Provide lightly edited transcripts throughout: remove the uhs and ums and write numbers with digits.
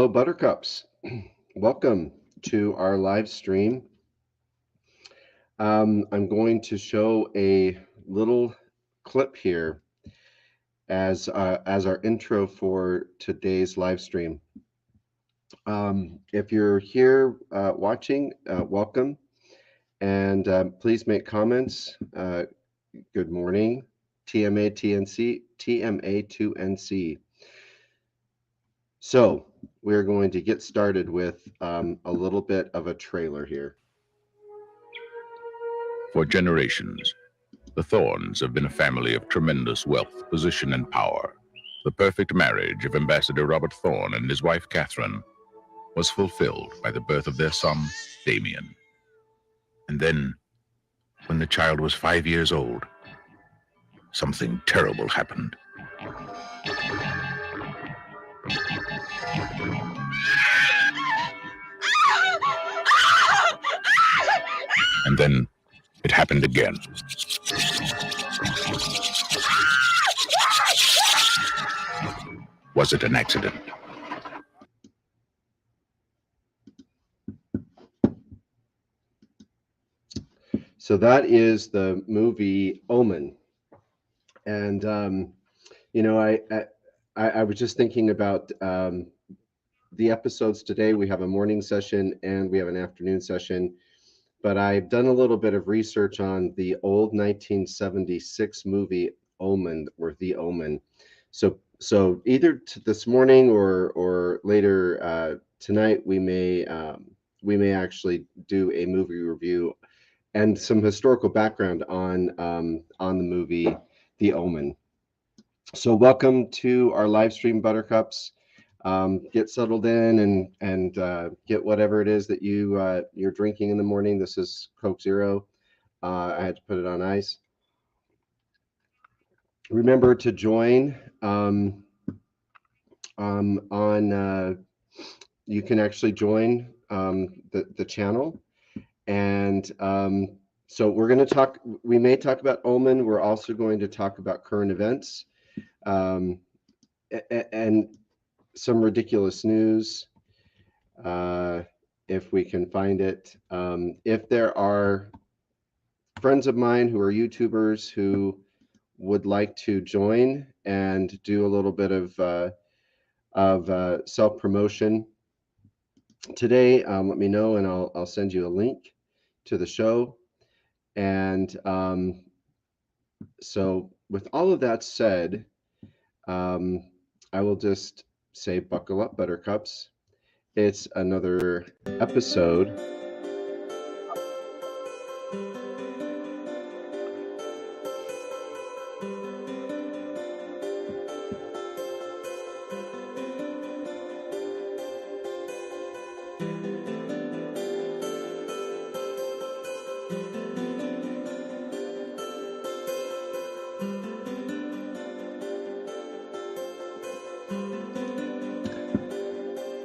Hello, Buttercups. Welcome to our live stream. I'm going to show a little clip here as our intro for today's live stream. If you're here watching, welcome, and please make comments. Good morning, TMA TNC TMA 2NC. So we're going to get started with a little bit of a trailer here. For generations, the Thorns have been a family of tremendous wealth, position, and power. The perfect marriage of Ambassador Robert Thorne and his wife Catherine was fulfilled by the birth of their son, Damien. And then, when the child was 5 years old, something terrible happened. And then it happened again. Was it an accident? So that is the movie Omen, and I was just thinking about the episodes today. We have a morning session and we have an afternoon session, but I've done a little bit of research on the old 1976 movie Omen, or The Omen. So either this morning or later tonight, we may actually do a movie review and some historical background on the movie The Omen. So welcome to our live stream, Buttercups. Get settled in and get whatever it is that you're drinking in the morning. This is Coke Zero. I had to put it on ice. Remember to join you can actually join the channel. And so we're going to we may talk about Omen. We're also going to talk about current events and some ridiculous news, if we can find it. If there are friends of mine who are YouTubers who would like to join and do a little bit of self-promotion today, let me know and I'll send you a link to the show. And so with all of that said, I will just say buckle up, Buttercups. It's another episode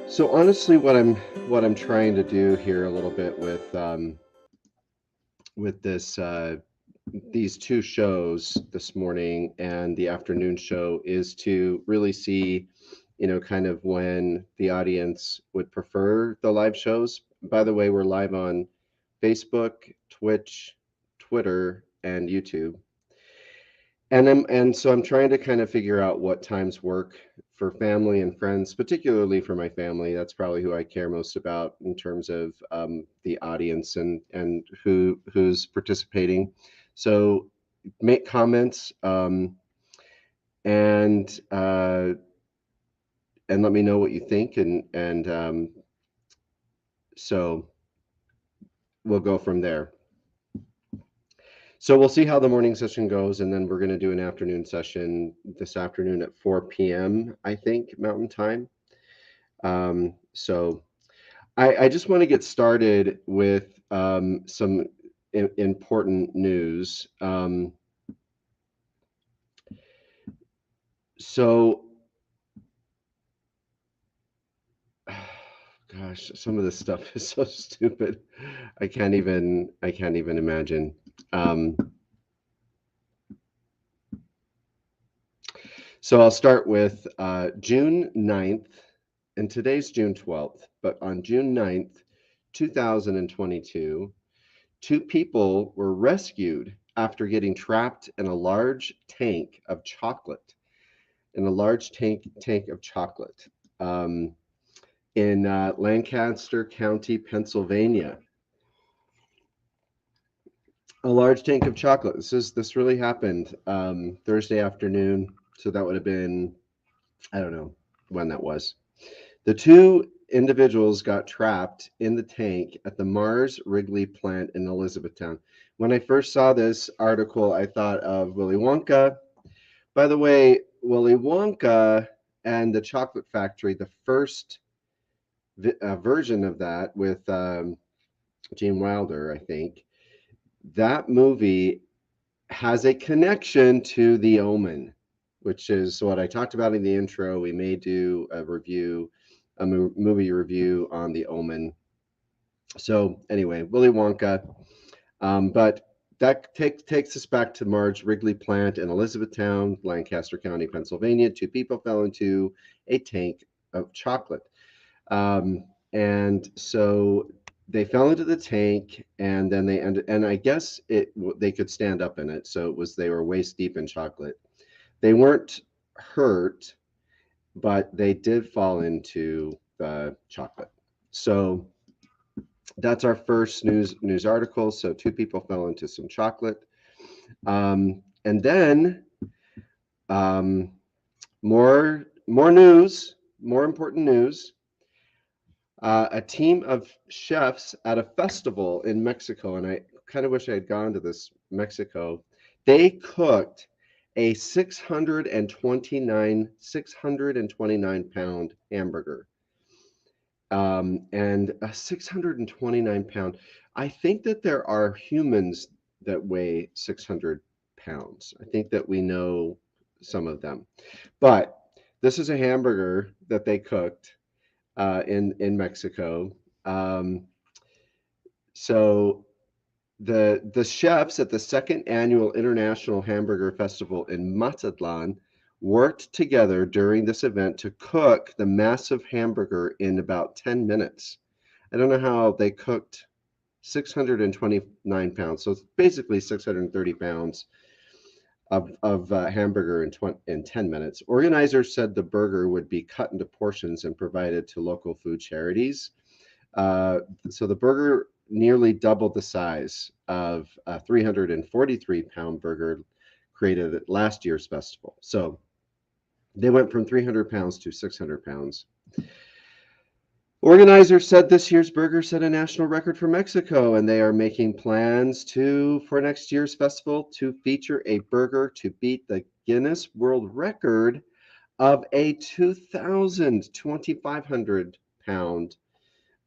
So honestly, what I'm trying to do here a little bit with this these two shows this morning and the afternoon show is to really see, kind of when the audience would prefer the live shows. By the way, we're live on Facebook, Twitch, Twitter, and YouTube. And so I'm trying to kind of figure out what times work for family and friends, particularly for my family. That's probably who I care most about in terms of the audience and who's participating. So make comments and let me know what you think, and so we'll go from there. So we'll see how the morning session goes, and then we're going to do an afternoon session this afternoon at 4 p.m., I think, Mountain Time. So I just want to get started with some important news. So, gosh, some of this stuff is so stupid. I can't even imagine. So I'll start with June 9th and today's June 12th, but on June 9th, 2022, two people were rescued after getting trapped in a large tank of chocolate. In a large tank of chocolate in Lancaster County, Pennsylvania. A large tank of chocolate. This really happened Thursday afternoon, so that would have been, I don't know when that was. The two individuals got trapped in the tank at the Mars Wrigley plant in Elizabethtown. When I first saw this article, I thought of Willy Wonka. By the way, Willy Wonka and the Chocolate Factory, the first version of that with Gene Wilder, I think, that movie has a connection to The Omen, which is what I talked about in the intro. We may do a review, a movie review on The Omen. So anyway, Willy Wonka. But that takes us back to Marge Wrigley plant in Elizabethtown, Lancaster County, Pennsylvania. Two people fell into a tank of chocolate. And so they fell into the tank, and then they ended, and I guess they could stand up in it. So they were waist deep in chocolate. They weren't hurt, but they did fall into the chocolate. So that's our first news article. So two people fell into some chocolate. And then more news, more important news. A team of chefs at a festival in Mexico, and I kind of wish I had gone to this Mexico. They cooked a 629 pound hamburger. And a 629 pound. I think that there are humans that weigh 600 pounds. I think that we know some of them, but this is a hamburger that they cooked in Mexico. So the chefs at the second annual International Hamburger Festival in Mazatlan worked together during this event to cook the massive hamburger in about 10 minutes. I don't know how they cooked 629 pounds, so it's basically 630 pounds of hamburger in 10 minutes. Organizers said the burger would be cut into portions and provided to local food charities. So the burger nearly doubled the size of a 343-pound burger created at last year's festival. So they went from 300 pounds to 600 pounds. Organizers said this year's burger set a national record for Mexico, and they are making plans for next year's festival to feature a burger to beat the Guinness World Record of a 2,500 pound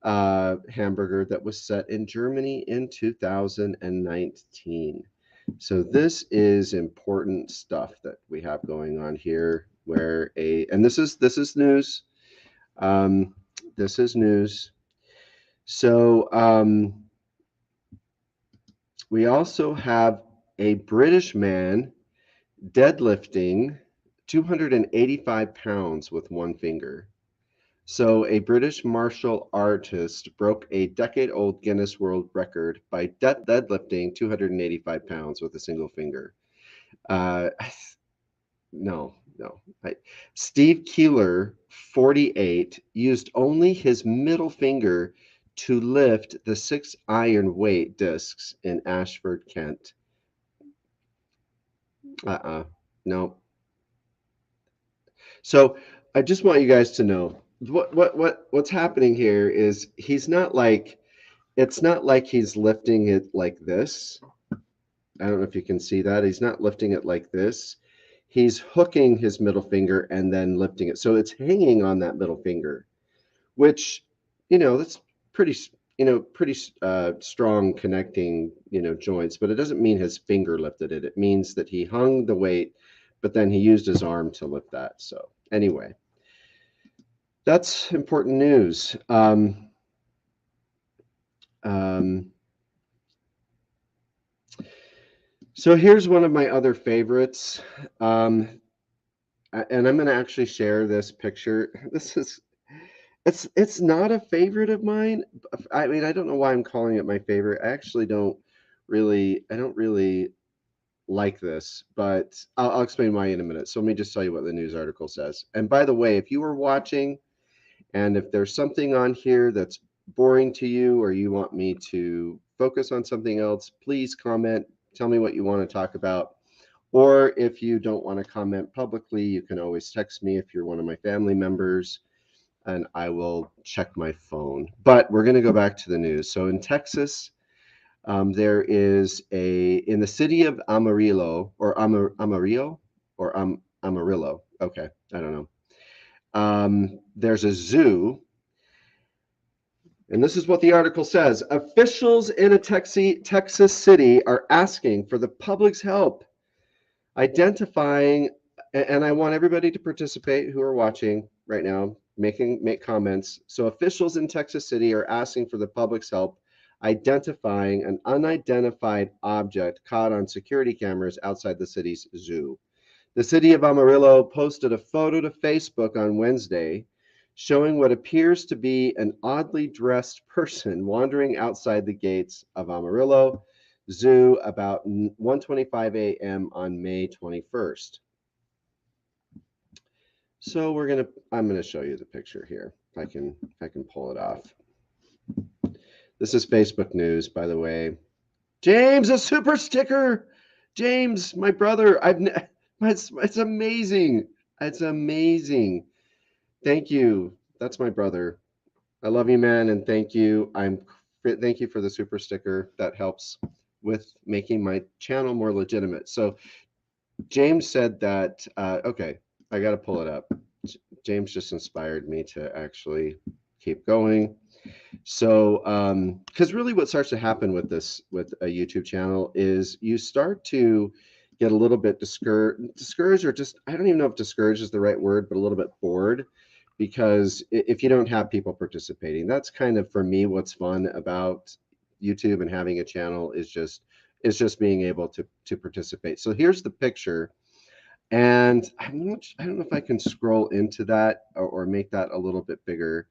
hamburger that was set in Germany in 2019. So this is important stuff that we have going on here. And this is news. This is news. So we also have a British man deadlifting 285 pounds with one finger. So a British martial artist broke a decade-old Guinness World Record by deadlifting 285 pounds with a single finger. No. Steve Keeler, 48, used only his middle finger to lift the 6 iron weight discs in Ashford, Kent. No. So I just want you guys to know what's happening here is it's not like he's lifting it like this. I don't know if you can see that. He's not lifting it like this. He's hooking his middle finger and then lifting it. So it's hanging on that middle finger, which, that's pretty strong connecting, joints, but it doesn't mean his finger lifted it. It means that he hung the weight, but then he used his arm to lift that. So anyway, that's important news. So here's one of my other favorites. And I'm going to actually share this picture. It's not a favorite of mine. I mean, I don't know why I'm calling it my favorite. I actually I don't really like this, but I'll explain why in a minute. So let me just tell you what the news article says. And by the way, if you were watching and if there's something on here that's boring to you or you want me to focus on something else, please comment. Tell me what you want to talk about. Or if you don't want to comment publicly, you can always text me if you're one of my family members and I will check my phone. But we're going to go back to the news. So in Texas, there is in the city of Amarillo or Amarillo or Amarillo. Okay, I don't know. There's a zoo, and this is what the article says. Officials in a Texas city are asking for the public's help identifying, and I want everybody to participate who are watching right now, make comments. So officials in Texas City are asking for the public's help identifying an unidentified object caught on security cameras outside the city's zoo. The city of Amarillo posted a photo to Facebook on Wednesday showing what appears to be an oddly dressed person wandering outside the gates of Amarillo Zoo about 1:25 a.m. on May 21st. So I'm gonna show you the picture here. If I can pull it off. This is Facebook News, by the way. James, a super sticker. James, my brother. It's amazing. It's amazing. Thank you. That's my brother. I love you, man, and thank you for the super sticker. That helps with making my channel more legitimate. So James said that. Okay, I got to pull it up. James just inspired me to actually keep going. So, because really, what starts to happen with a YouTube channel is you start to get a little bit discouraged, or just I don't even know if discouraged is the right word, but a little bit bored because if you don't have people participating, that's kind of for me what's fun about YouTube and having a channel is just being able to participate. So here's the picture, and I don't know if I can scroll into that or make that a little bit bigger,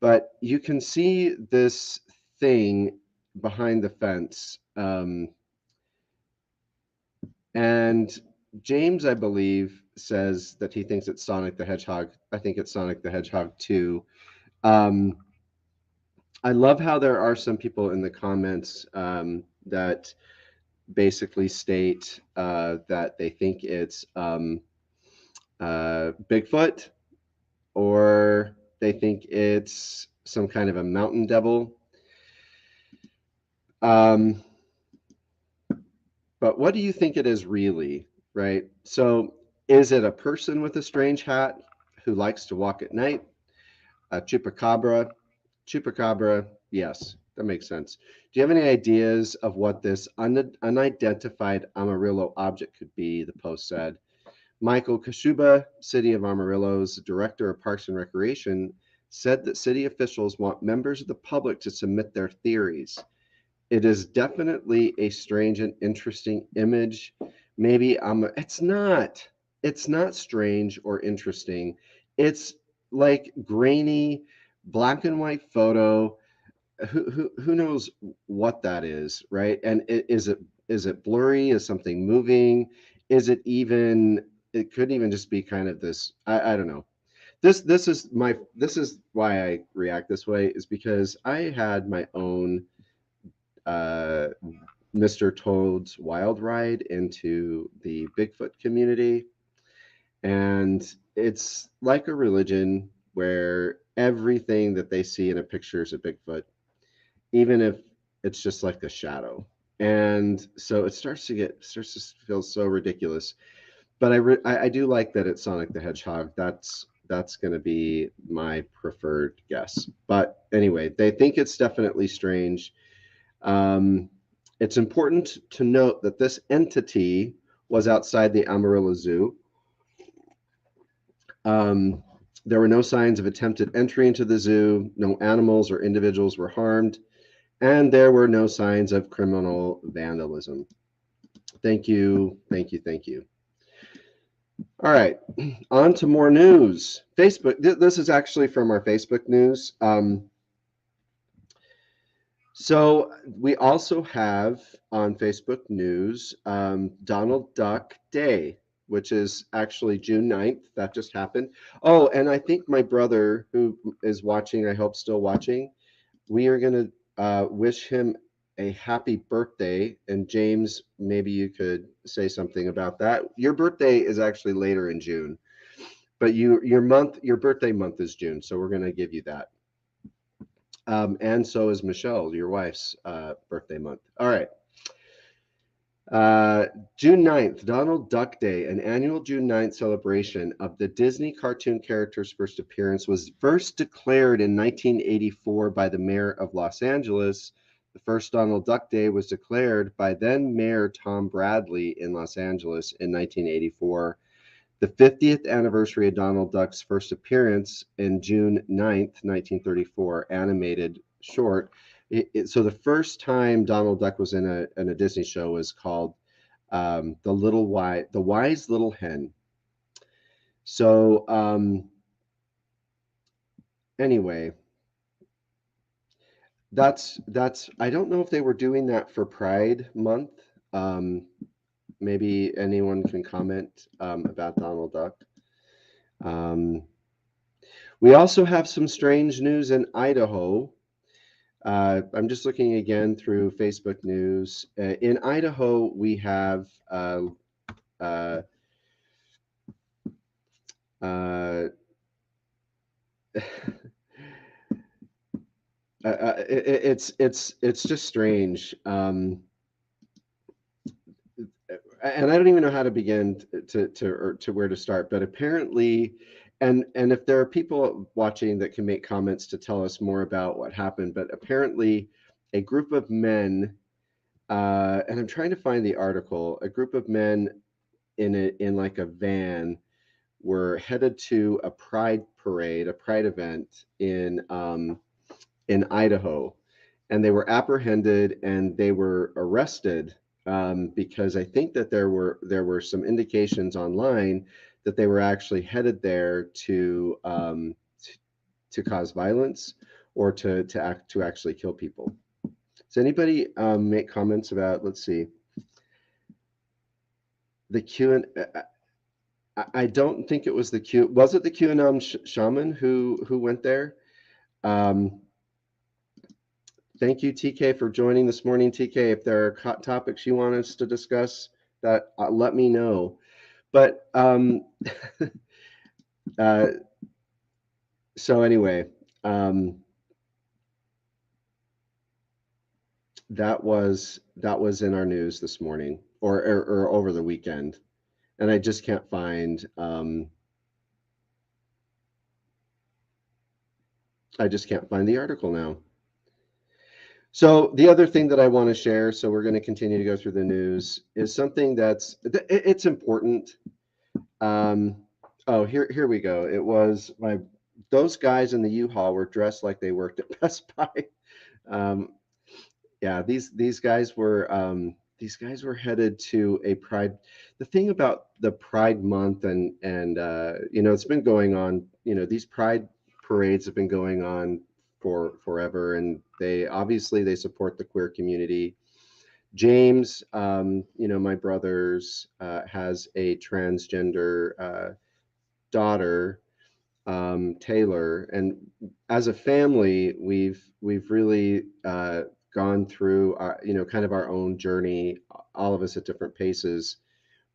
but you can see this thing behind the fence. And James, I believe, says that he thinks it's Sonic the Hedgehog. I think it's Sonic the Hedgehog 2. Um, I love how there are some people in the comments that basically state that they think it's Bigfoot, or they think it's some kind of a mountain devil. Um, but what do you think it is really, right? So, is it a person with a strange hat who likes to walk at night? A chupacabra? Chupacabra, yes, that makes sense. Do you have any ideas of what this unidentified Amarillo object could be? The post said. Michael Kashuba, City of Amarillo's Director of Parks and Recreation, said that city officials want members of the public to submit their theories. It is definitely a strange and interesting image. Maybe it's not strange or interesting. It's like grainy black and white photo. Who knows what that is, right? And is it blurry? Is something moving? Is it even it could even just be kind of this I don't know. This is why I react this way is because I had my own uh, Mr. Toad's Wild Ride into the Bigfoot community. And it's like a religion where everything that they see in a picture is a Bigfoot, even if it's just like a shadow. And so it starts to feel so ridiculous. But I do like that it's Sonic the Hedgehog. That's going to be my preferred guess. But anyway, they think it's definitely strange. Um, it's important to note that this entity was outside the Amarillo Zoo. Um, there were no signs of attempted entry into the zoo. No animals or individuals were harmed, and there were no signs of criminal vandalism. Thank you, thank you, thank you. All right, on to more news. Facebook. This is actually from our Facebook news. So we also have on Facebook News Donald Duck Day, which is actually June 9th. That just happened. Oh, and I think my brother, who is watching, I hope still watching, we are going to wish him a happy birthday. And James, maybe you could say something about that. Your birthday is actually later in June, but your birthday month is June. So we're going to give you that. And so is Michelle, your wife's birthday month. All right. Uh, June 9th, Donald Duck Day, an annual June 9th celebration of the Disney cartoon character's first appearance, was first declared in 1984 by the mayor of Los Angeles. The first Donald Duck Day was declared by then Mayor Tom Bradley in Los Angeles in 1984. The 50th anniversary of Donald Duck's first appearance in June 9th, 1934, animated short. So the first time Donald Duck was in a Disney show was called the Wise Little Hen. So anyway, that's I don't know if they were doing that for Pride Month. Maybe anyone can comment about Donald Duck. Um, we also have some strange news in Idaho. I'm just looking again through Facebook news. In Idaho, we have uh, uh, it's just strange, and I don't even know how to begin to where to start. But apparently, and if there are people watching that can make comments to tell us more about what happened, but apparently, a group of men, and I'm trying to find the article. A group of men in like a van were headed to a pride parade, a pride event in Idaho, and they were apprehended and they were arrested because I think that there were some indications online that they were actually headed there to cause violence or to actually kill people. Does anybody make comments about? Let's see the Q and I don't think it was the Q. Was it the QAnon shaman who went there? Um, Thank you, TK, for joining this morning. TK, if there are topics you want us to discuss, that let me know. But uh, so anyway, that was in our news this morning or over the weekend, and I just can't find. I just can't find the article now. So the other thing that I want to share, so we're going to continue to go through the news, is something it's important. Oh, here we go. It was those guys in the U-Haul were dressed like they worked at Best Buy. Um, yeah, these guys were headed to a Pride. The thing about the Pride Month and it's been going on. These Pride parades have been going on for forever, and they support the queer community. James, my brother's has a transgender daughter, Taylor, and as a family, we've really gone through kind of our own journey, all of us at different paces,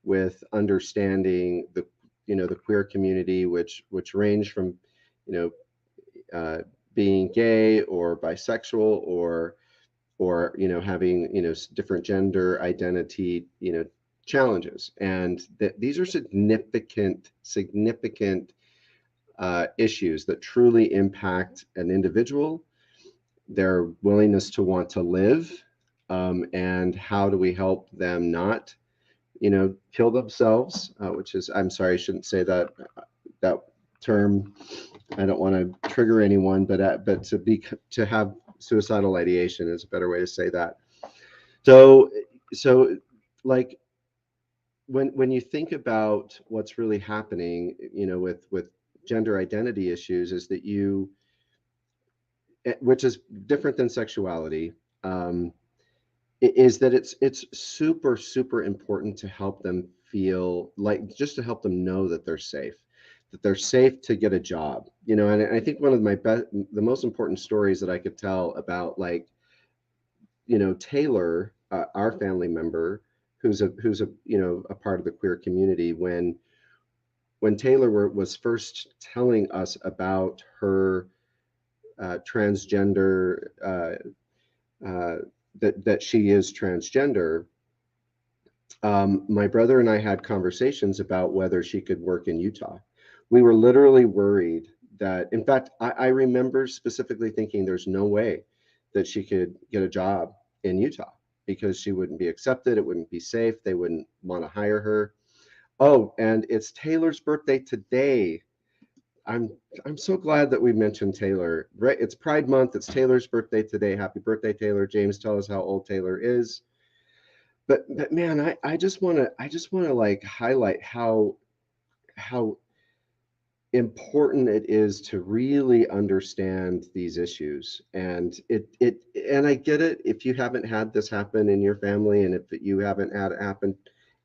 with understanding the queer community, which range from you know being gay or bisexual or having different gender identity challenges, and these are significant issues that truly impact an individual, their willingness to want to live, and how do we help them not kill themselves, which is, I'm sorry, I shouldn't say that term. I don't want to trigger anyone, but to have suicidal ideation is a better way to say that. So like when you think about what's really happening, with gender identity issues, is that which is different than sexuality, um, is that it's super super important to help them feel like, just to help them know that they're safe to get a job, and I think one of the most important stories that I could tell about, like, Taylor, our family member, who's a a part of the queer community, when Taylor was first telling us about her transgender, uh, that she is transgender. My brother and I had conversations about whether she could work in Utah. We were literally worried that, in fact, I remember specifically thinking there's no way that she could get a job in Utah because she wouldn't be accepted. It wouldn't be safe. They wouldn't want to hire her. Oh, and it's Taylor's birthday today. I'm I'm so glad that we mentioned Taylor. Right, it's Pride Month. It's Taylor's birthday today. Happy birthday, Taylor. James, tell us how old Taylor is. But man, I just want to like highlight how important it is to really understand these issues. And I get it, if you haven't had this happen in your family, and if you haven't had it happen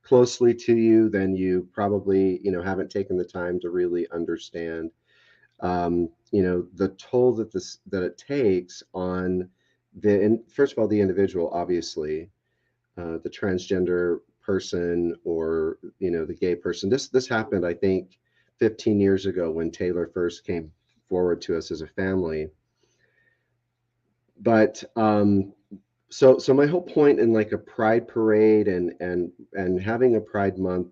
closely to you, then you probably, haven't taken the time to really understand, the toll that it takes on first of all, the individual, obviously, the transgender person, or the gay person. This happened, I think, 15 years ago when Taylor first came forward to us as a family. But so my whole point in, like, a pride parade and having a pride month,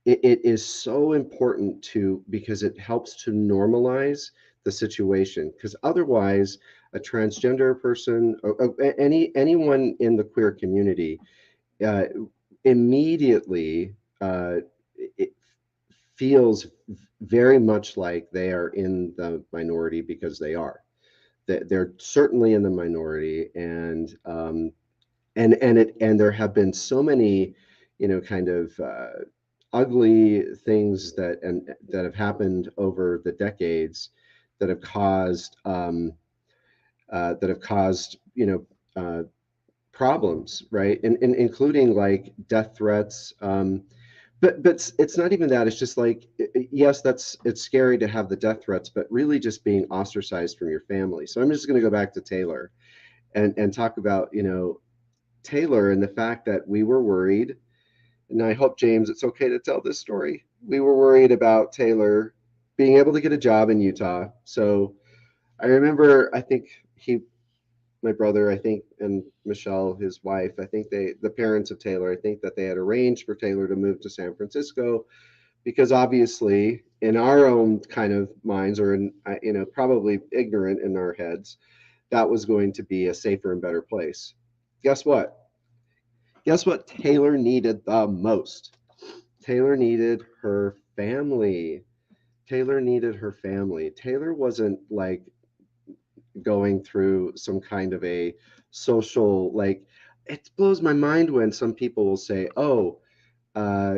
it is so important, because it helps to normalize the situation, because otherwise a transgender person, or anyone in the queer community, uh, immediately, it feels very much like they are in the minority, because they are. They're certainly in the minority, and there have been so many, kind of ugly things that have happened over the decades, that have caused uh, problems, right? And including, like, death threats. But it's not even that. It's just like, yes, it's scary to have the death threats, but really just being ostracized from your family. So I'm just going to go back to Taylor and talk about, Taylor, and the fact that we were worried. And I hope, James, it's okay to tell this story. We were worried about Taylor being able to get a job in Utah. So I remember, I think my brother, I think, and Michelle, his wife, I think the parents of Taylor, I think that they had arranged for Taylor to move to San Francisco, because obviously, in our own kind of minds, or in, probably ignorant in our heads, that was going to be a safer and better place. Guess what? Guess what Taylor needed the most? Taylor needed her family. Taylor needed her family. Taylor wasn't, like, going through some kind of a social, like, it blows my mind when some people will say, oh, uh,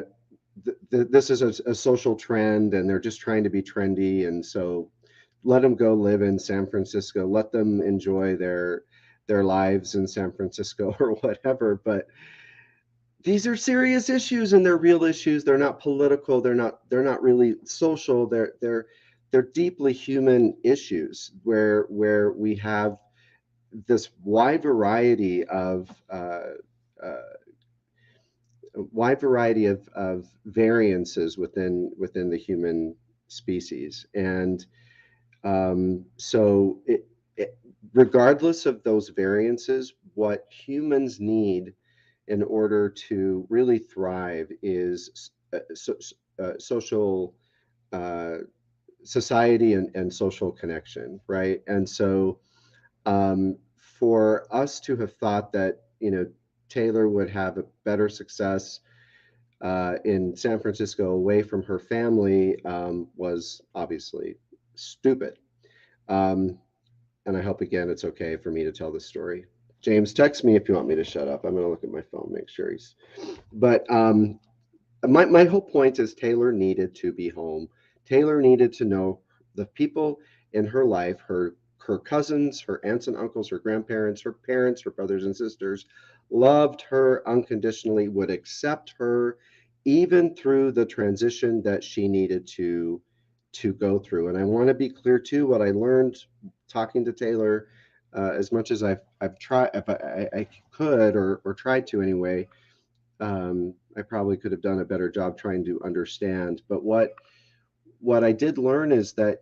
this is a social trend, and they're just trying to be trendy, and so let them go live in San Francisco, let them enjoy their lives in San Francisco or whatever. But these are serious issues, and they're real issues. They're not political. They're not really social. They're deeply human issues, where we have this uh, wide variety of variances within the human species. And so regardless of those variances, what humans need in order to really thrive is social, uh, society, and social connection, right? And so, for us to have thought that, Taylor would have a better success in San Francisco away from her family, was obviously stupid. Um, and I hope, again, it's okay for me to tell this story. James, text me if you want me to shut up. I'm going to look at my phone, make sure he's. But my whole point is Taylor needed to be home. Taylor needed to know the people in her life, her cousins, her aunts and uncles, her grandparents, her parents, her brothers and sisters, loved her unconditionally, would accept her even through the transition that she needed to go through. And I want to be clear too, what I learned talking to Taylor, as much as I've tried, if I could or tried to anyway, I probably could have done a better job trying to understand. But what I did learn is that,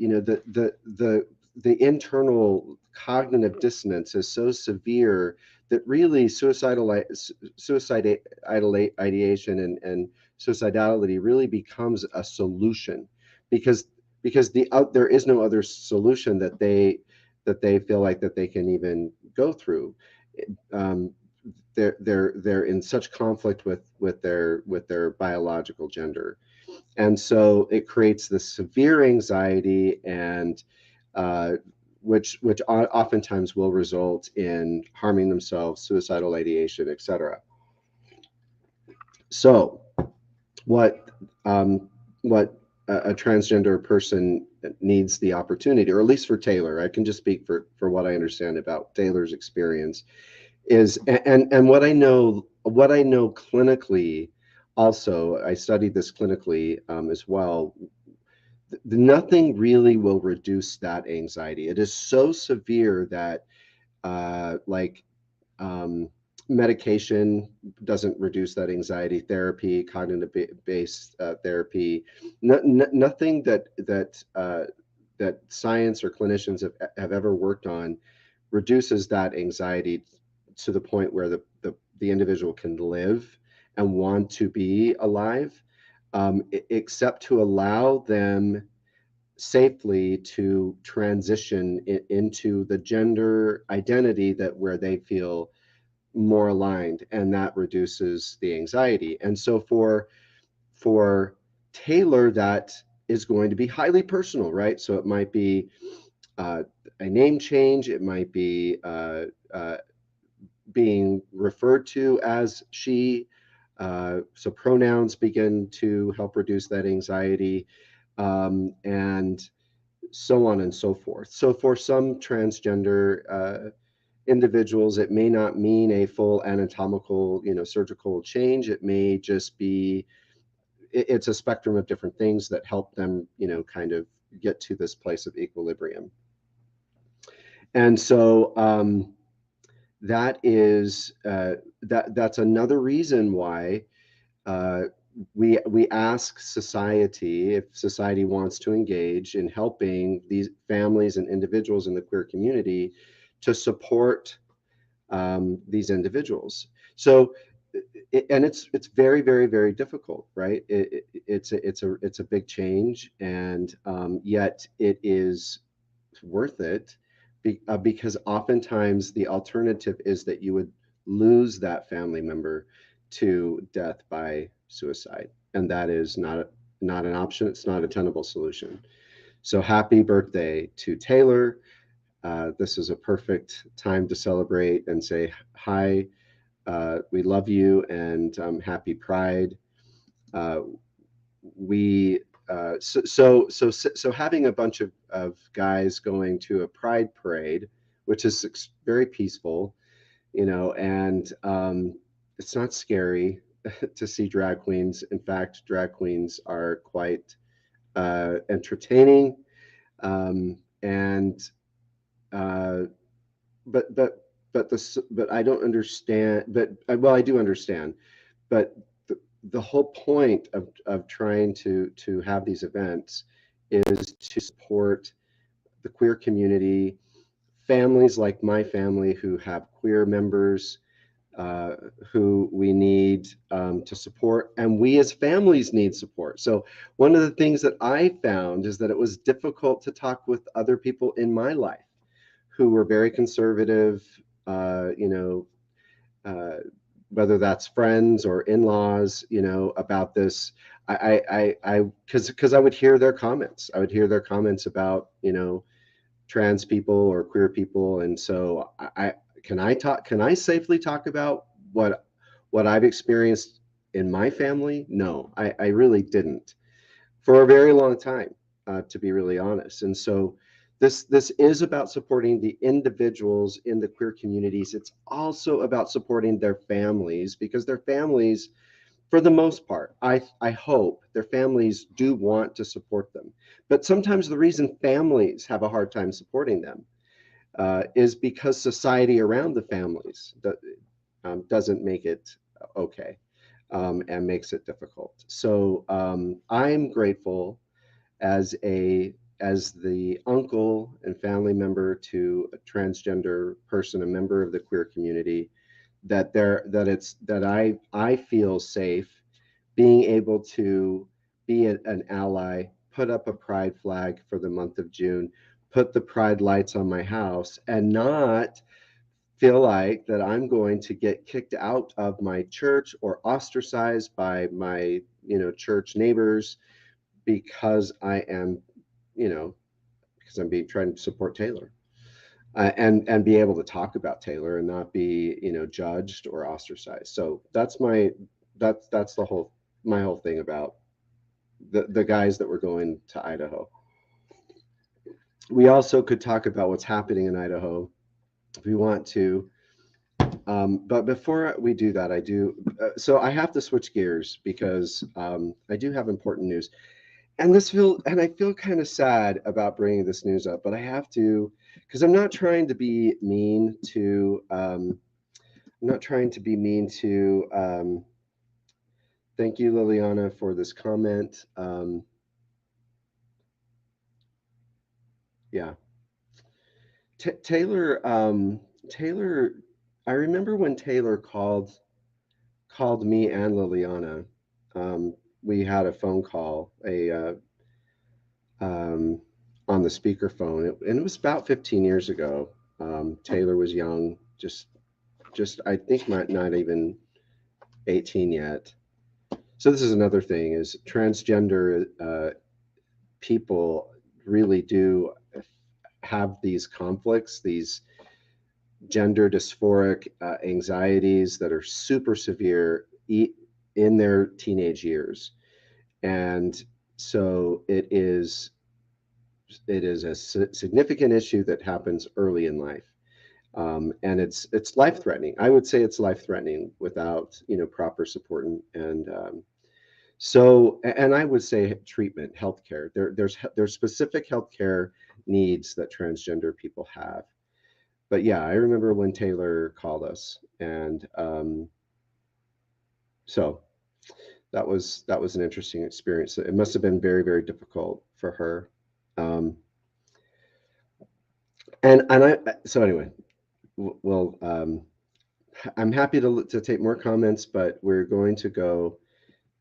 the internal cognitive dissonance is so severe that really suicide ideation and suicidality really becomes a solution, because there is no other solution that they feel like that they can even go through. Um, they're in such conflict with their biological gender, and so it creates this severe anxiety, and uh, which oftentimes will result in harming themselves, suicidal ideation, etc. So what what a transgender person needs the opportunity, or at least for Taylor, I can just speak for what I understand about Taylor's experience, is, and what I know clinically. Also, I studied this clinically, as well. Nothing really will reduce that anxiety. It is so severe that, like, um, medication doesn't reduce that anxiety. Therapy, cognitive based therapy, nothing that science or clinicians have ever worked on reduces that anxiety to the point where the individual can live and want to be alive, except to allow them safely to transition into the gender identity that where they feel more aligned, and that reduces the anxiety. And so for Taylor, that is going to be highly personal, right? So it might be uh, a name change, it might be being referred to as she. So pronouns begin to help reduce that anxiety, and so on and so forth. So for some transgender individuals, it may not mean a full anatomical, surgical change. It may just be, it's a spectrum of different things that help them, kind of get to this place of equilibrium. And so that's another reason why uh, we ask society, if society wants to engage in helping these families and individuals in the queer community, to support these individuals. So, and it's very, very, very difficult, right? It's a big change, and yet it is worth it, because oftentimes the alternative is that you would lose that family member to death by suicide, and that is not an option. It's not a tenable solution. So happy birthday to Taylor. This is a perfect time to celebrate and say hi. We love you, and happy Pride. Uh, we so having a bunch of guys going to a pride parade, which is very peaceful, and it's not scary to see drag queens. In fact, drag queens are quite entertaining, and uh, but I don't understand. But well, I do understand. But the whole point of trying to have these events is to support the queer community, families like my family who have queer members, uh, who we need to support, and we as families need support. So one of the things that I found is that it was difficult to talk with other people in my life who were very conservative, uh, you know, uh, whether that's friends or in-laws, about this. Because I would hear their comments. I would hear their comments about, trans people or queer people, and so can I safely talk about what I've experienced In my family, no, I really didn't for a very long time, to be really honest. And so this is about supporting the individuals in the queer communities. It's also about supporting their families, because their families, for the most part, I hope their families do want to support them. But sometimes the reason families have a hard time supporting them is because society around the families doesn't make it okay, and makes it difficult. So I'm grateful as a as the uncle and family member to a transgender person, a member of the queer community, that I feel safe being able to be an ally, put up a pride flag for the month of June, put the pride lights on my house, and not feel like that I'm going to get kicked out of my church or ostracized by my, church neighbors because I am, because I'm being trying to support Taylor, and be able to talk about Taylor and not be, judged or ostracized. So that's the whole my whole thing about the guys that were going to Idaho. We also could talk about what's happening in Idaho if we want to. But before we do that, so I have to switch gears because I do have important news. And I feel kind of sad about bringing this news up, but I have to, because I'm not trying to be mean to. Thank you, Liliana, for this comment. Yeah, Taylor. Taylor. I remember when Taylor called me and Liliana. Um, we had a phone call, um, on the speakerphone, and it was about 15 years ago. Taylor was young, just I think not even 18 yet. So this is another thing: is transgender people really do have these conflicts, these gender dysphoric anxieties that are super severe in their teenage years, and so it is a significant issue that happens early in life, and it's life threatening. I would say it's life threatening without proper support and I would say treatment, healthcare. There's specific healthcare needs that transgender people have. But yeah, I remember when Taylor called us, and so that was an interesting experience. It must have been very, very difficult for her. Um, and I so anyway, well, I'm happy to take more comments, but we're going to go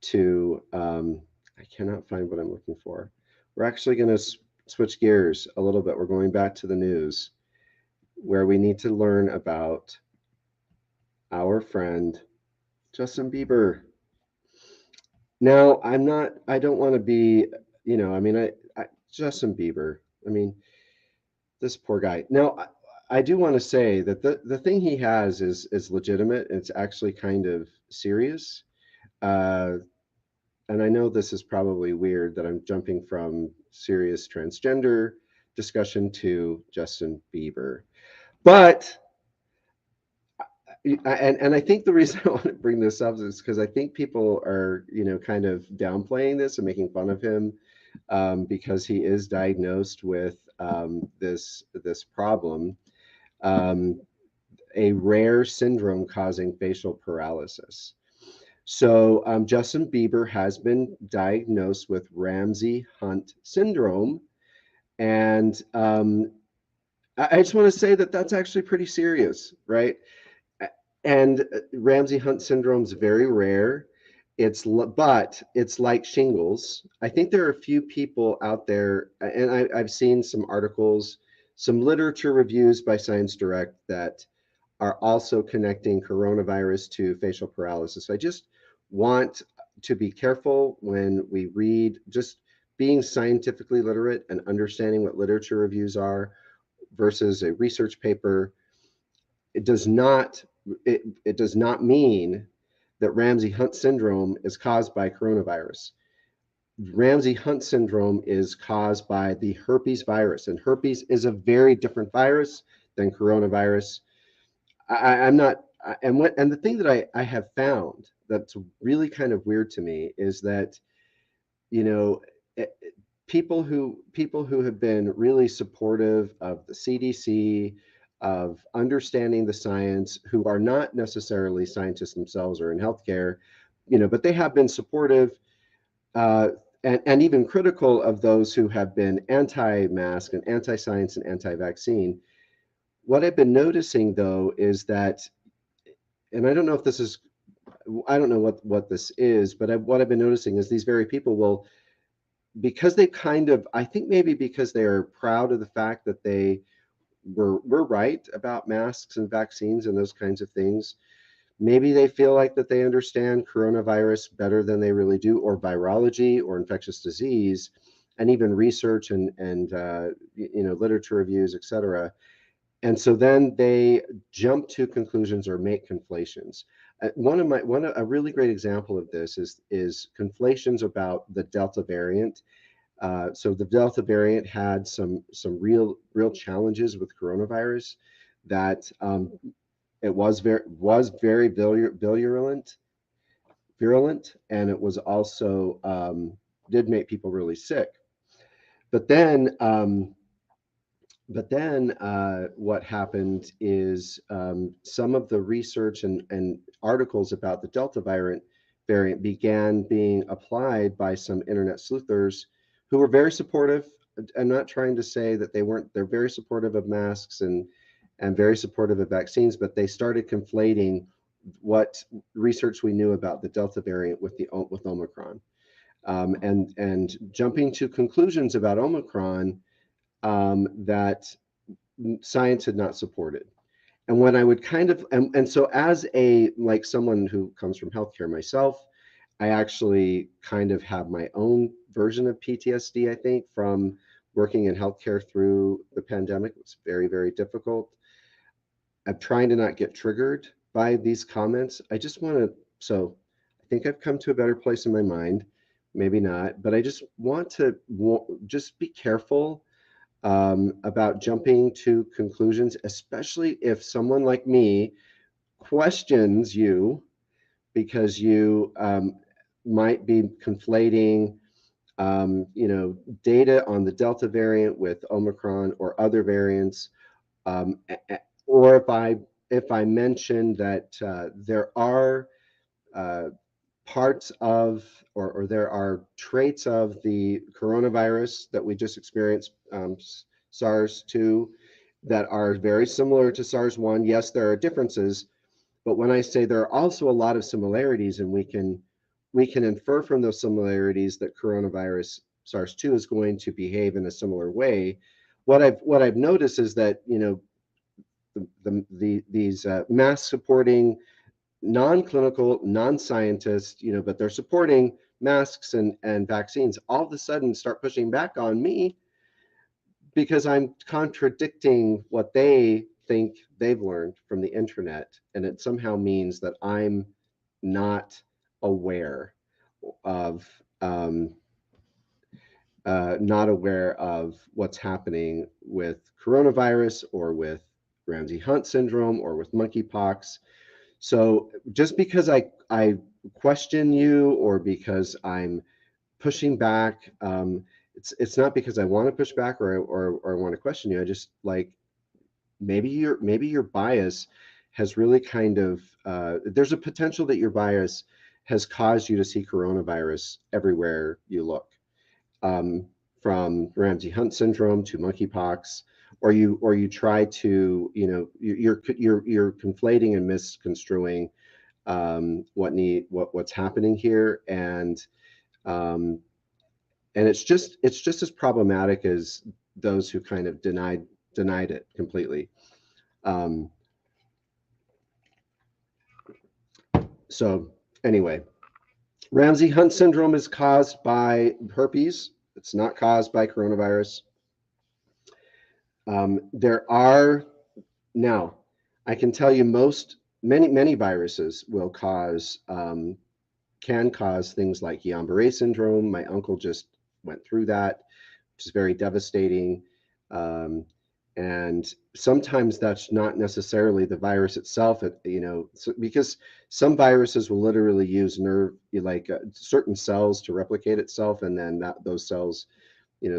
to I cannot find what I'm looking for. We're actually going to switch gears a little bit. We're going back to the news where we need to learn about our friend Justin Bieber. Now, I don't want to be, I mean, Justin Bieber, I mean, this poor guy. Now, I do want to say that the thing he has is legitimate. It's actually kind of serious. Uh, and I know this is probably weird that I'm jumping from serious transgender discussion to Justin Bieber. But and I think the reason I want to bring this up is because I think people are, kind of downplaying this and making fun of him, because he is diagnosed with this problem, um, a rare syndrome causing facial paralysis. So Justin Bieber has been diagnosed with Ramsay Hunt syndrome, and I just want to say that that's actually pretty serious, right? And Ramsay Hunt syndrome is very rare. But it's like shingles. I think there are a few people out there, and I've seen some articles, some literature reviews by Science Direct that are also connecting coronavirus to facial paralysis. I just want to be careful when we read, just being scientifically literate and understanding what literature reviews are versus a research paper. It does not it does not mean that Ramsay-Hunt syndrome is caused by coronavirus. Ramsay-Hunt syndrome is caused by the herpes virus, and herpes is a very different virus than coronavirus. I'm not, and the thing that I have found that's really kind of weird to me is that, you know, people who have been really supportive of the CDC, of understanding the science, who are not necessarily scientists themselves or in healthcare, but they have been supportive, uh, and even critical of those who have been anti-mask and anti-science and anti-vaccine. What I've been noticing though is that, and I don't know if this is, I don't know what this is, but what I've been noticing is these very people will, because they kind of, I think maybe because they are proud of the fact that they were right about masks and vaccines and those kinds of things. Maybe they feel like that they understand coronavirus better than they really do, or virology, or infectious disease, and even research and literature reviews, etc. And so then they jump to conclusions or make conflations. A really great example of this is conflations about the Delta variant. So the Delta variant had some real challenges with coronavirus, that it was very virulent, and it was also did make people really sick. But then what happened is, some of the research and articles about the Delta variant began being applied by some internet sleuthers who were very supportive. I'm not trying to say that they weren't. They're very supportive of masks and very supportive of vaccines, but they started conflating what research we knew about the Delta variant with Omicron, and jumping to conclusions about Omicron that science had not supported. And when I would kind of, and so as a, like someone who comes from healthcare myself, I actually kind of have my own version of PTSD, I think, from working in healthcare through the pandemic. It was very, very difficult. I'm trying to not get triggered by these comments. I just want to, so I think I've come to a better place in my mind, maybe not, but I just want to just be careful about jumping to conclusions, especially if someone like me questions you because you might be conflating, data on the Delta variant with Omicron or other variants, um, or if I mention that there are uh, parts of, or there are traits of the coronavirus that we just experienced, SARS-2, that are very similar to SARS-1. Yes, there are differences, but when I say there are also a lot of similarities, and we can infer from those similarities that coronavirus SARS-2 is going to behave in a similar way. What I've noticed is that, these mask supporting non-clinical, non-scientists, but they're supporting masks and vaccines, all of a sudden start pushing back on me because I'm contradicting what they think they've learned from the internet, and it somehow means that I'm not aware of um, not aware of what's happening with coronavirus, or with Ramsay-Hunt syndrome, or with monkeypox. So just because I question you, or because I'm pushing back, it's not because I want to push back, or I want to question you. I just, like, maybe your bias has really kind of, there's a potential that your bias has caused you to see coronavirus everywhere you look, um, from Ramsay-Hunt syndrome to monkeypox, or you try to, you're conflating and misconstruing what's happening here, um, and it's just as problematic as those who kind of denied it completely. Um, so anyway, Ramsay-Hunt syndrome is caused by herpes. It's not caused by coronavirus. There are, now, I can tell you, most many viruses can cause things like Guillain-Barré syndrome. My uncle just went through that, which is very devastating. Um, and sometimes that's not necessarily the virus itself, because some viruses will literally use certain cells to replicate itself, and then those cells,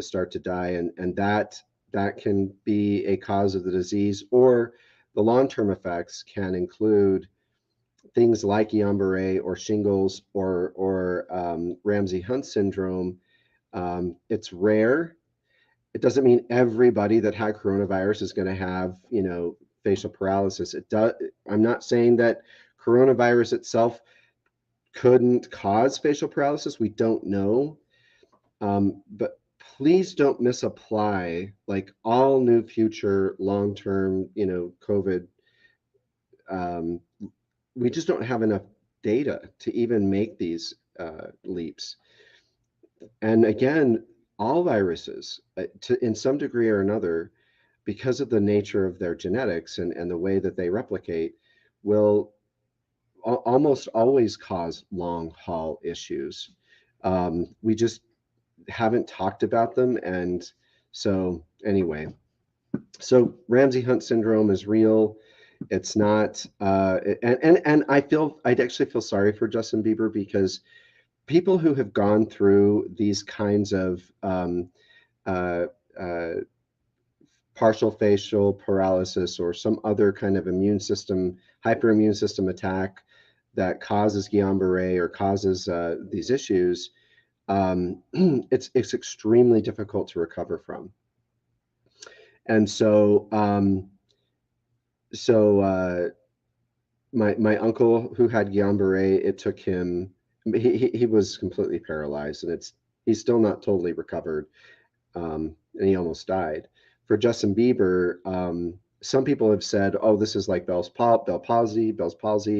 start to die, and that can be a cause of the disease, or the long-term effects can include things like Guillain-Barré or shingles or Ramsay-Hunt syndrome. It's rare. It doesn't mean everybody that had coronavirus is going to have, facial paralysis. It does. I'm not saying that coronavirus itself couldn't cause facial paralysis. We don't know. But please don't misapply like all new future long-term, COVID. Um, we just don't have enough data to even make these leaps. And again, all viruses, in some degree or another, because of the nature of their genetics and the way that they replicate, will almost always cause long haul issues. We just haven't talked about them. And so, anyway, so Ramsay Hunt syndrome is real. It's not, and I'd actually feel sorry for Justin Bieber, because people who have gone through these kinds of uh, uh, partial facial paralysis or some other kind of hyperimmune system attack that causes Guillain-Barré or causes these issues, it's extremely difficult to recover from. And so my uncle who had Guillain-Barré, it took him. He was completely paralyzed, and he's still not totally recovered, and he almost died. For Justin Bieber, some people have said, "Oh, this is like Bell's palsy,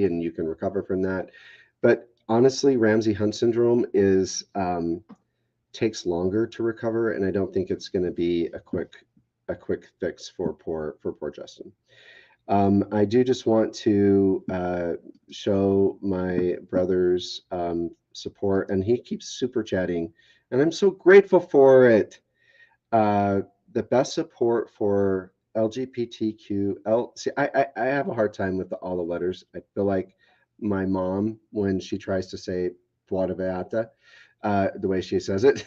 and you can recover from that." But honestly, Ramsay Hunt syndrome takes longer to recover, and I don't think it's going to be a quick fix for poor Justin. I do just want to show my brother's support, and he keeps super chatting, and I'm so grateful for it. Uh, the best support for LGBTQ. See, I have a hard time with all the letters. I feel like my mom when she tries to say Puerto Beata, the way she says it.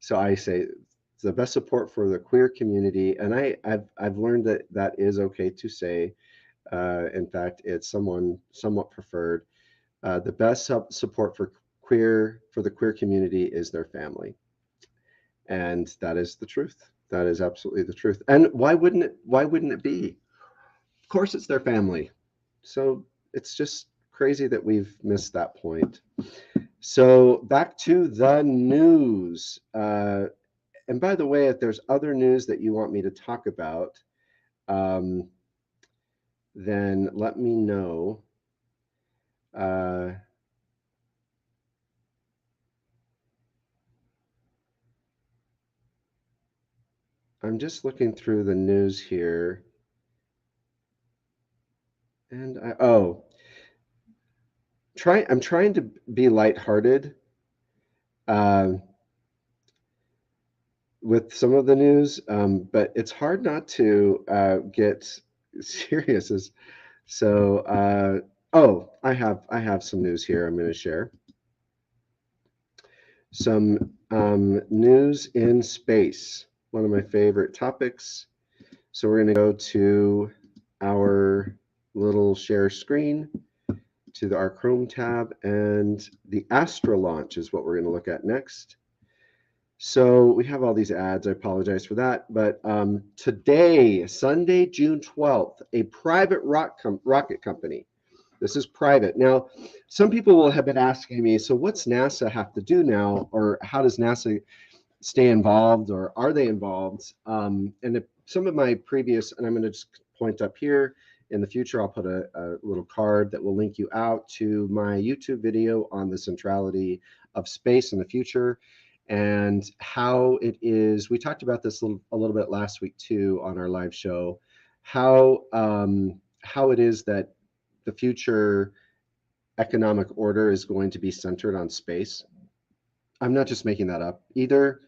So I say it's the best support for the queer community, and I've learned that that is okay to say. In fact, it's somewhat preferred. The best support for the queer community is their family, and that is the truth. That is absolutely the truth. And why wouldn't it be? Of course it's their family. So it's just crazy that we've missed that point. So back to the news. And by the way, if there's other news that you want me to talk about, um, then let me know. Uh, I'm just looking through the news here, and I'm trying to be lighthearted uh, with some of the news, but it's hard not to get serious. I have some news here. I'm going to share some news in space. One of my favorite topics. So we're going to go to our little share screen, to our Chrome tab, and the Astra launch is what we're going to look at next. So we have all these ads. I apologize for that. But today, Sunday, June 12th, a private rocket company. This is private. Now, some people will have been asking me, so what's NASA have to do now? Or how does NASA stay involved, or are they involved? And some of my previous, and I'm going to just point up here, in the future, I'll put a little card that will link you out to my YouTube video on the centrality of space in the future and how it is. We talked about this a little bit last week too on our live show, how it is that the future economic order is going to be centered on space. I'm not just making that up either.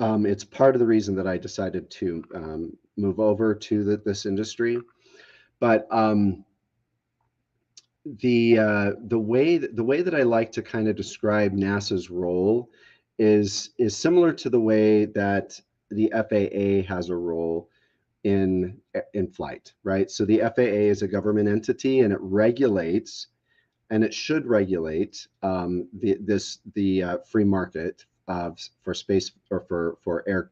It's part of the reason that I decided to move over to this industry. But the way that I like to kind of describe NASA's role is similar to the way that the FAA has a role in flight, right? So the FAA is a government entity, and it regulates, and it should regulate the free market for space, or for air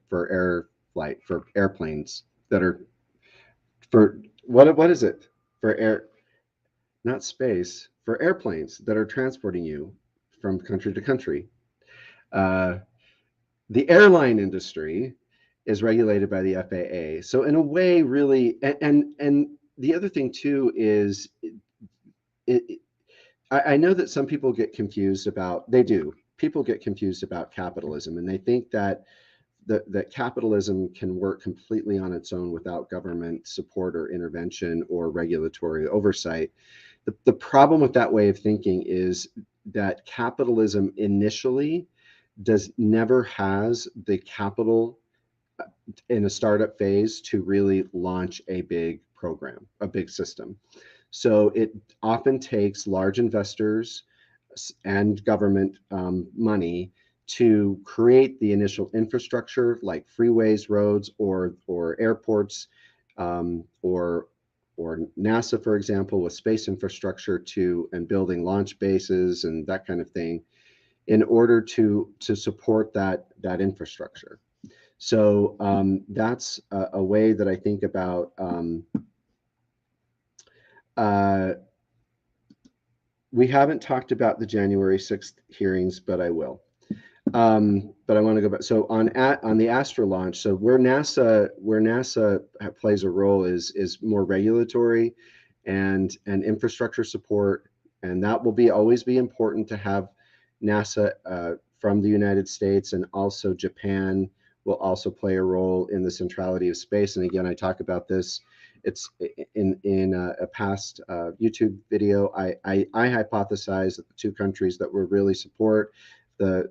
flight, for airplanes that are, for what is it, for air, not space, for airplanes that are transporting you from country to country. Uh, the airline industry is regulated by the FAA. So in a way, really, and the other thing too is, it, I know that some people get confused about, they do. People get confused about capitalism, and they think that that capitalism can work completely on its own without government support or intervention or regulatory oversight. The problem with that way of thinking is that capitalism initially does never has the capital in a startup phase to really launch a big program, a big system. So it often takes large investors and government money to create the initial infrastructure, like freeways, roads, or airports, or NASA, for example, with space infrastructure to and building launch bases and that kind of thing, in order to support that infrastructure. So that's a way that I think about. Uh, we haven't talked about the January 6th hearings, but I will. But I want to go back. So on the Astra launch, so where NASA plays a role is more regulatory and infrastructure support, and that will always be important to have NASA from the United States, and also Japan will also play a role in the centrality of space. And again, I talk about this. It's in a past YouTube video. I hypothesize that the two countries that will really support the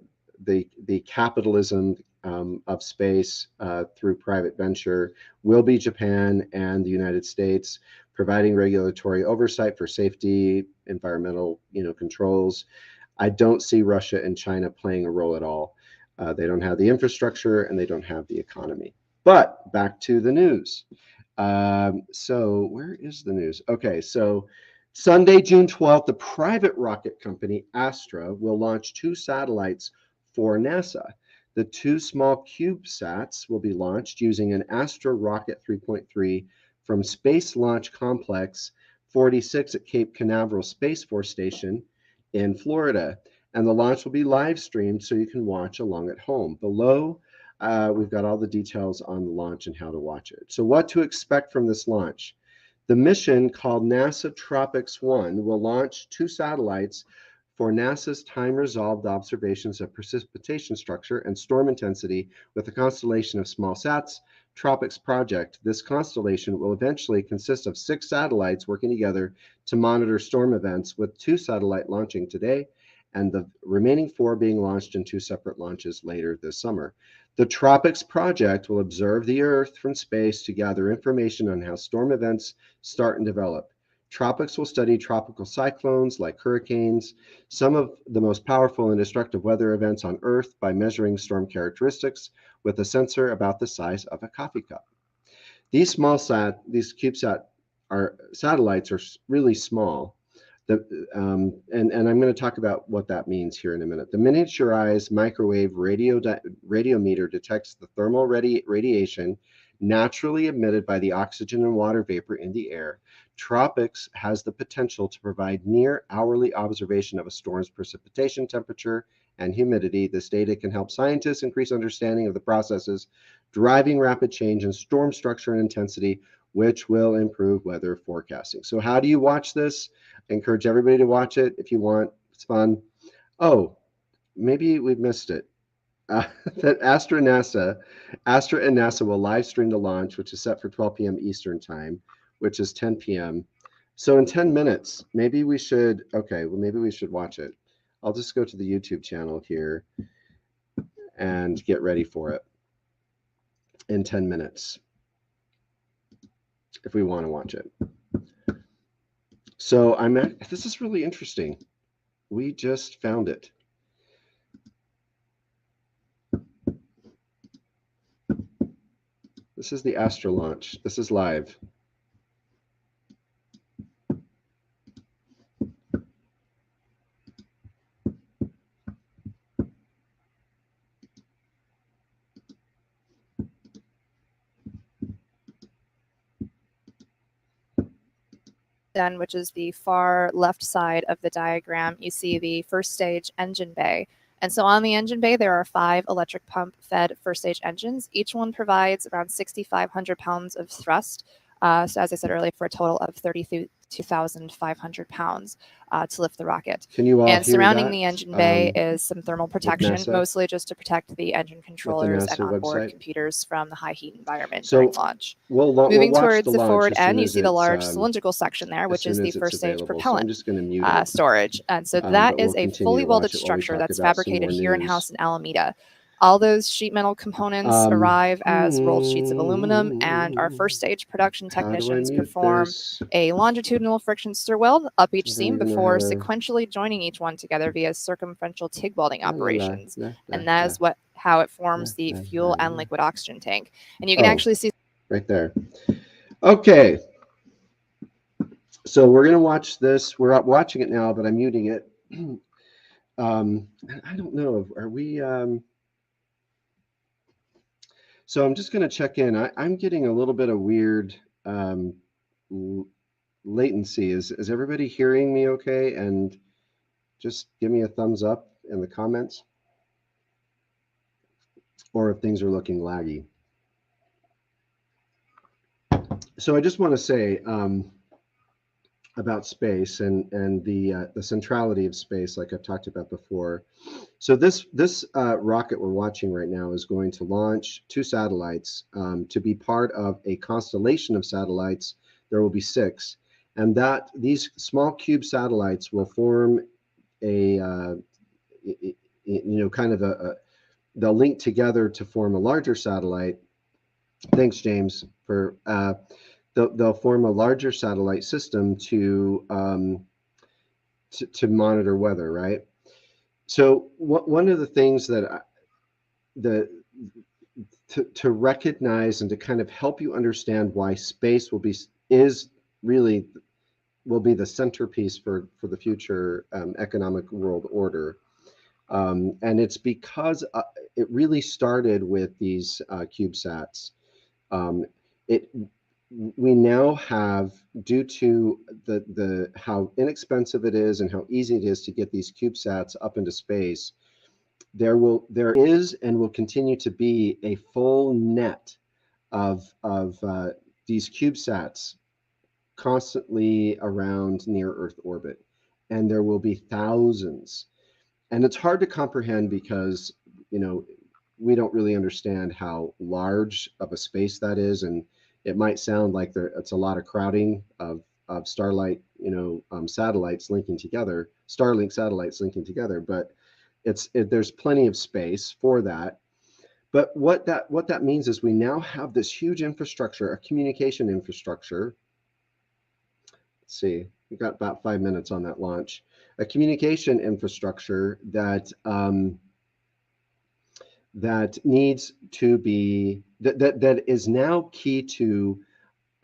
capitalism of space through private venture will be Japan and the United States, providing regulatory oversight for safety, environmental controls. I don't see Russia and China playing a role at all. They don't have the infrastructure, and they don't have the economy. But back to the news. So where is the news? Okay, so Sunday, June 12th, the private rocket company Astra will launch 2 satellites for NASA. The 2 small CubeSats will be launched using an Astra Rocket 3.3 from Space Launch Complex 46 at Cape Canaveral Space Force Station in Florida. And the launch will be live streamed so you can watch along at home. Below, we've got all the details on the launch and how to watch it. So what to expect from this launch? The mission, called NASA TROPICS-1, will launch 2 satellites for NASA's time-resolved observations of precipitation structure and storm intensity with a constellation of small sats. TROPICS project. This constellation will eventually consist of 6 satellites working together to monitor storm events, with 2 satellites launching today and the remaining 4 being launched in 2 separate launches later this summer. The TROPICS project will observe the Earth from space to gather information on how storm events start and develop. TROPICS will study tropical cyclones like hurricanes, some of the most powerful and destructive weather events on Earth, by measuring storm characteristics with a sensor about the size of a coffee cup. These CubeSat satellites are really small. And I'm going to talk about what that means here in a minute. The miniaturized microwave radiometer detects the thermal radiation naturally emitted by the oxygen and water vapor in the air. TROPICS has the potential to provide near hourly observation of a storm's precipitation, temperature, and humidity. This data can help scientists increase understanding of the processes driving rapid change in storm structure and intensity, which will improve weather forecasting. So how do you watch this? I encourage everybody to watch it if you want. It's fun. Oh, maybe we've missed it. That Astra and NASA will live stream the launch, which is set for 12 p.m. Eastern time, which is 10 p.m. So in 10 minutes, maybe we should, okay, well, maybe we should watch it. I'll just go to the YouTube channel here and get ready for it in 10 minutes if we want to watch it. So this is really interesting. We just found it. This is the Astra launch. This is live. Then, which is the far left side of the diagram, you see the first stage engine bay. And so on the engine bay, there are 5 electric pump fed first stage engines. Each one provides around 6,500 pounds of thrust. So as I said earlier, for a total of 32,500 pounds to lift the rocket. Can you all and hear surrounding that? the engine bay is some thermal protection, NASA? mostly just to protect the engine controllers and NASA onboard website? computers from the high heat environment So during launch. we'll Moving watch towards the launch forward as soon end, you as see the it's, large cylindrical section there, as which is soon the as it's first stage available. So I'm propellant just going to mute it. storage. And so But that we'll is a continue fully to welded watch it while we structure talk that's about some fabricated more here news. in-house in Alameda. All those sheet metal components arrive as rolled sheets of aluminum, and our first stage production How do I technicians mute perform this? a longitudinal friction stir weld up each I don't seam even know before how to- sequentially joining each one together via circumferential TIG welding La, la, la, operations. la, la, And that is how it forms the la, fuel la, and la. liquid oxygen tank. And you can actually see right there. Okay. So we're going to watch this. We're watching it now, but I'm muting it. I don't know. Are we? So I'm just going to check in. I'm getting a little bit of weird latency. Is everybody hearing me okay? And just give me a thumbs up in the comments, or if things are looking laggy. So I just want to say about space and the centrality of space, like I've talked about before. So this rocket we're watching right now is going to launch 2 satellites to be part of a constellation of satellites. There will be 6, and that these small cube satellites will form a kind of they'll link together to form a larger satellite. Thanks, James, for they'll form a larger satellite system to monitor weather, right? So one of the things that to recognize and to kind of help you understand why space will be the centerpiece for the future economic world order. And it's because it really started with these CubeSats. We now have, due to the how inexpensive it is and how easy it is to get these CubeSats up into space, there is and will continue to be a full net of these CubeSats constantly around near Earth orbit, and there will be thousands. And it's hard to comprehend because we don't really understand how large of a space that is, and it might sound like it's a lot of crowding of Starlight, satellites linking together, Starlink satellites linking together, but there's plenty of space for that. But what that means is we now have this huge infrastructure, a communication infrastructure. Let's see, we got about 5 minutes on that launch. A communication infrastructure that needs to be that is now key to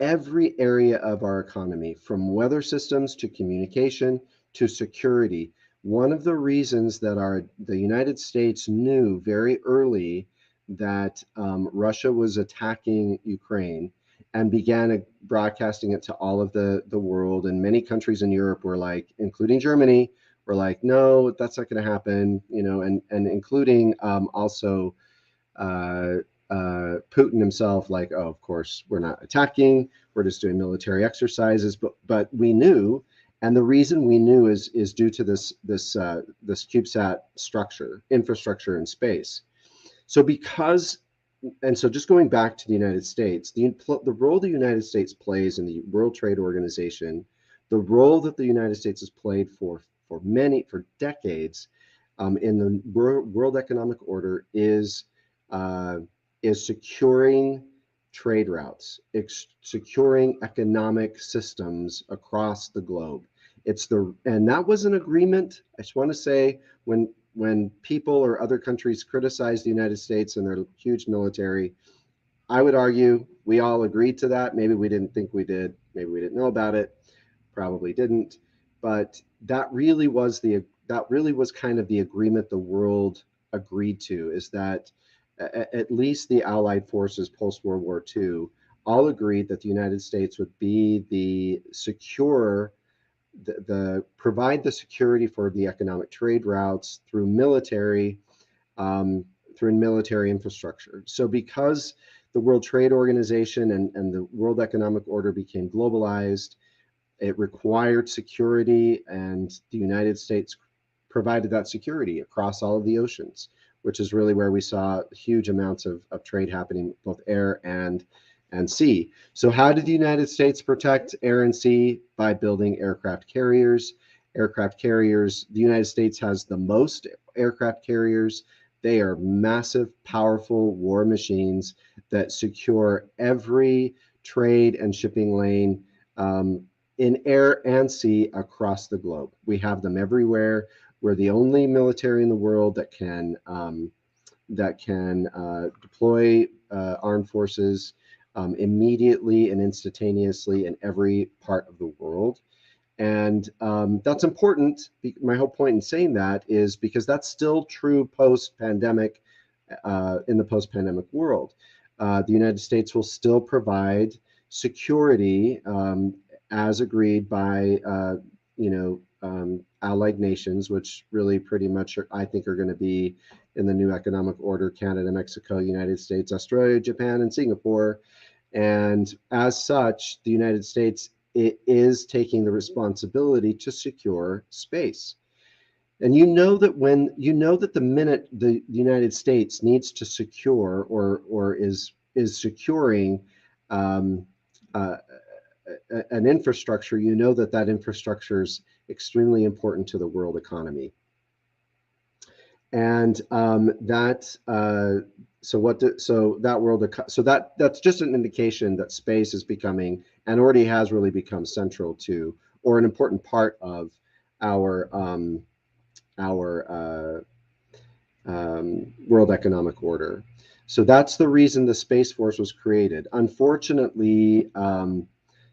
every area of our economy, from weather systems to communication to security. One of the reasons that the United States knew very early that Russia was attacking Ukraine and began broadcasting it to all of the world, and many countries in Europe were like, including Germany, were like, no, that's not going to happen, and including also Putin himself, like, oh, of course, we're not attacking, we're just doing military exercises. But we knew, and the reason we knew is due to this CubeSat infrastructure in space. So just going back to the United States, the role the United States plays in the World Trade Organization, the role that the United States has played for decades in the World Economic Order is securing trade routes, securing economic systems across the globe. And that was an agreement. I just want to say, when people or other countries criticize the United States and their huge military, I would argue we all agreed to that. Maybe we didn't think we did. Maybe we didn't know about it. Probably didn't. But that really was kind of the agreement the world agreed to, is that at least the Allied forces post World War II all agreed that the United States would be the provide the security for the economic trade routes through military infrastructure. So because the World Trade Organization and the World Economic Order became globalized, it required security, and the United States provided that security across all of the oceans, which is really where we saw huge amounts of trade happening, both air and sea. So how did the United States protect air and sea? By building aircraft carriers. The United States has the most aircraft carriers. They are massive, powerful war machines that secure every trade and shipping lane in air and sea across the globe. We have them everywhere. We're the only military in the world that can deploy armed forces immediately and instantaneously in every part of the world. And that's important. My whole point in saying that is because that's still true post-pandemic, in the post-pandemic world. The United States will still provide security as agreed by allied nations, which really pretty much I think are going to be in the new economic order: Canada, Mexico, United States, Australia, Japan, and Singapore. And as such, the United States is taking the responsibility to secure space. And that the minute the United States needs to secure or is securing an infrastructure, that infrastructure is extremely important to the world economy. And that's just an indication that space is becoming, and already has really become, central to, or an important part of our World Economic Order. So that's the reason the Space Force was created. Unfortunately,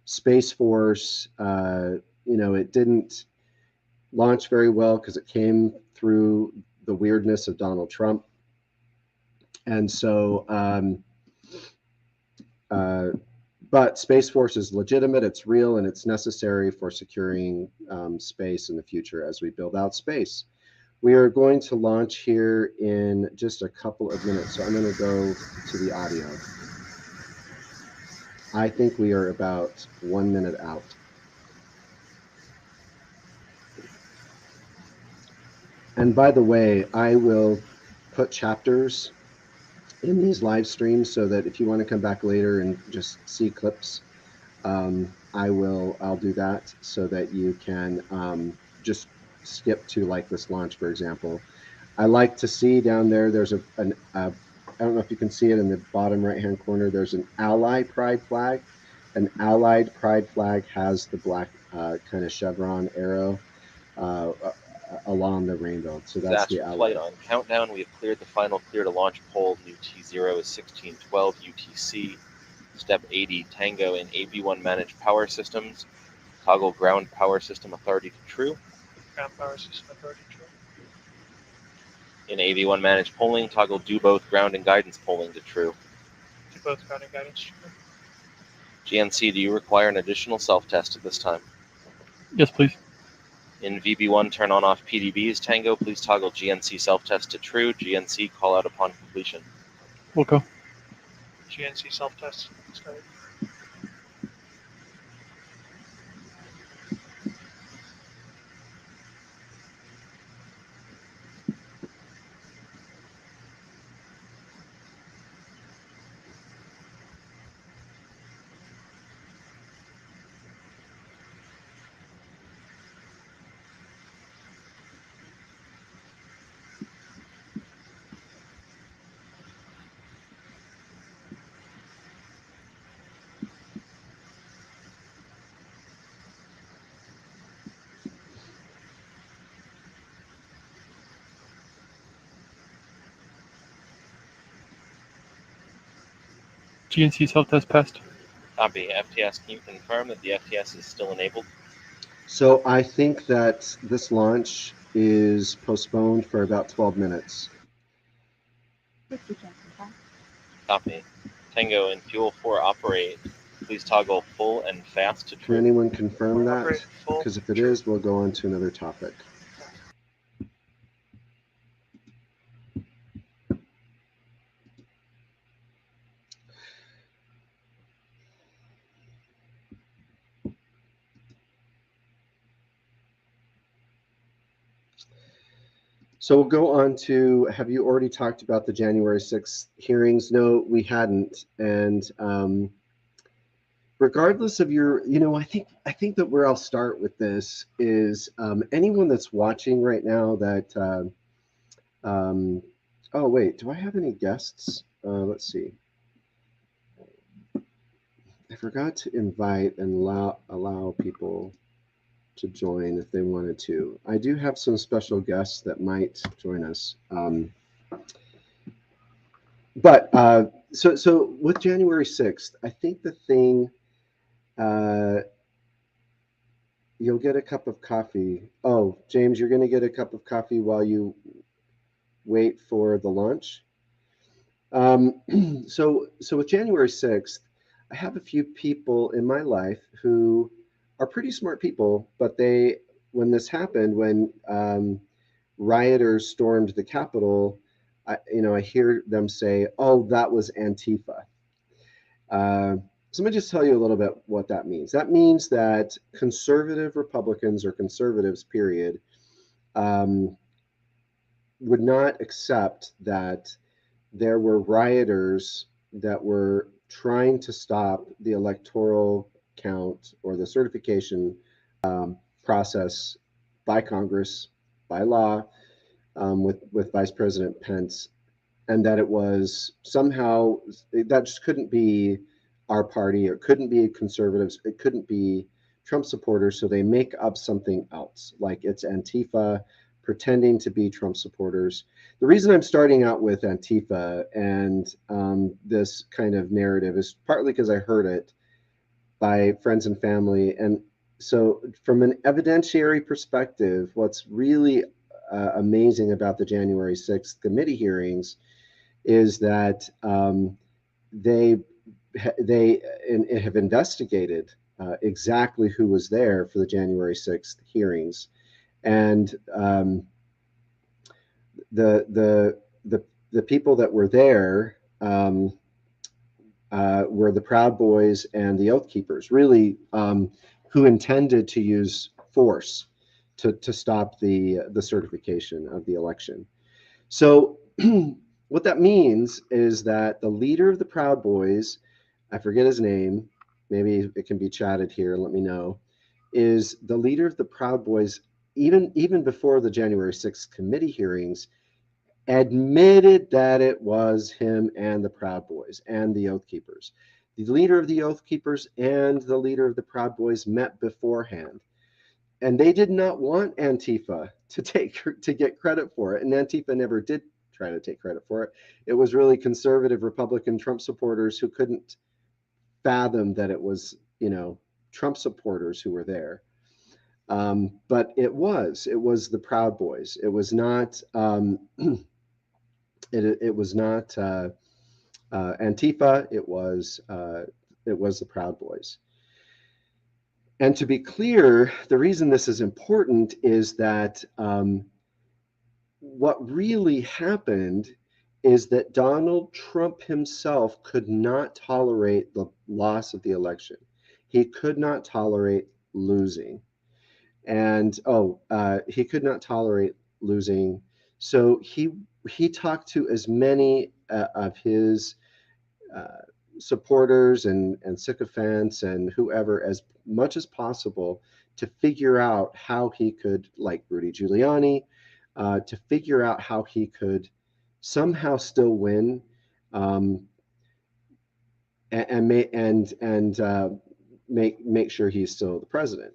Space Force, it didn't launch very well because it came through the weirdness of Donald Trump. And so, but Space Force is legitimate, it's real, and it's necessary for securing space in the future as we build out space. We are going to launch here in just a couple of minutes, so I'm going to go to the audio. I think we are about 1 minute out. And by the way, I will put chapters in these live streams so that if you want to come back later and just see clips, I'll do that so that you can just skip to, like, this launch, for example. I like to see down there, there's I don't know if you can see it in the bottom right-hand corner, there's an Ally Pride flag. An Allied Pride flag has the black kind of chevron arrow along the rainbow. So that's the Allied. Flight on countdown. We have cleared the final clear to launch pole. New T0 is 1612 UTC. Step 80 Tango in AB1 managed power systems. Toggle ground power system authority to true. Ground power system authority true. In AB1 managed polling, toggle do both ground and guidance polling to true. Do both ground and guidance true. GNC, do you require an additional self-test at this time? Yes, please. In VB1, turn on off PDBs. Tango, please toggle GNC self-test to true. GNC, call out upon completion. We'll go. GNC self-test started. GNC self-test passed. Copy. FTS, can you confirm that the FTS is still enabled? So I think that this launch is postponed for about 12 minutes. Copy. Tango and Fuel 4 operate. Please toggle full and fast to Can true. anyone confirm that? Operate full. Because if it True. is, we'll go on to another topic. So we'll go on to, have you already talked about the January 6th hearings? No, we hadn't. And regardless of your, I think that where I'll start with this is anyone that's watching right now that, oh wait, do I have any guests? Let's see. I forgot to invite and allow people to join if they wanted to. I do have some special guests that might join us. But so with January 6th, I think the thing, you'll get a cup of coffee. Oh, James, you're going to get a cup of coffee while you wait for the lunch. So with January 6th, I have a few people in my life who are pretty smart people, but when this happened, when rioters stormed the Capitol, I hear them say, "Oh, that was Antifa." So let me just tell you a little bit what that means. That means that conservative Republicans or conservatives, period, would not accept that there were rioters that were trying to stop the electoral count or the certification process by Congress, by law, with Vice President Pence, and that it was somehow, that just couldn't be our party, or couldn't be conservatives, it couldn't be Trump supporters, so they make up something else, like it's Antifa pretending to be Trump supporters. The reason I'm starting out with Antifa and this kind of narrative is partly because I heard it by friends and family. And so from an evidentiary perspective, what's really amazing about the January 6th committee hearings is that they have investigated exactly who was there for the January 6th hearings, and the people that were there were the Proud Boys and the Oath Keepers, really, who intended to use force to stop the certification of the election. So what that means is that the leader of the Proud Boys, I forget his name, maybe it can be chatted here, let me know, is the leader of the Proud Boys, even before the January 6th committee hearings, admitted that it was him and the Proud Boys and the Oath Keepers. The leader of the Oath Keepers and the leader of the Proud Boys met beforehand, and they did not want Antifa to get credit for it, and Antifa never did try to take credit for it. It was really conservative Republican Trump supporters who couldn't fathom that it was, Trump supporters who were there. But it was the Proud Boys. It was not it was not Antifa. It was the Proud Boys. And to be clear, the reason this is important is that what really happened is that Donald Trump himself could not tolerate the loss of the election. He could not tolerate losing. And he could not tolerate losing. So he talked to as many of his supporters and sycophants and whoever as much as possible to figure out how he could, like Rudy Giuliani, to figure out how he could somehow still win, and make sure he's still the president.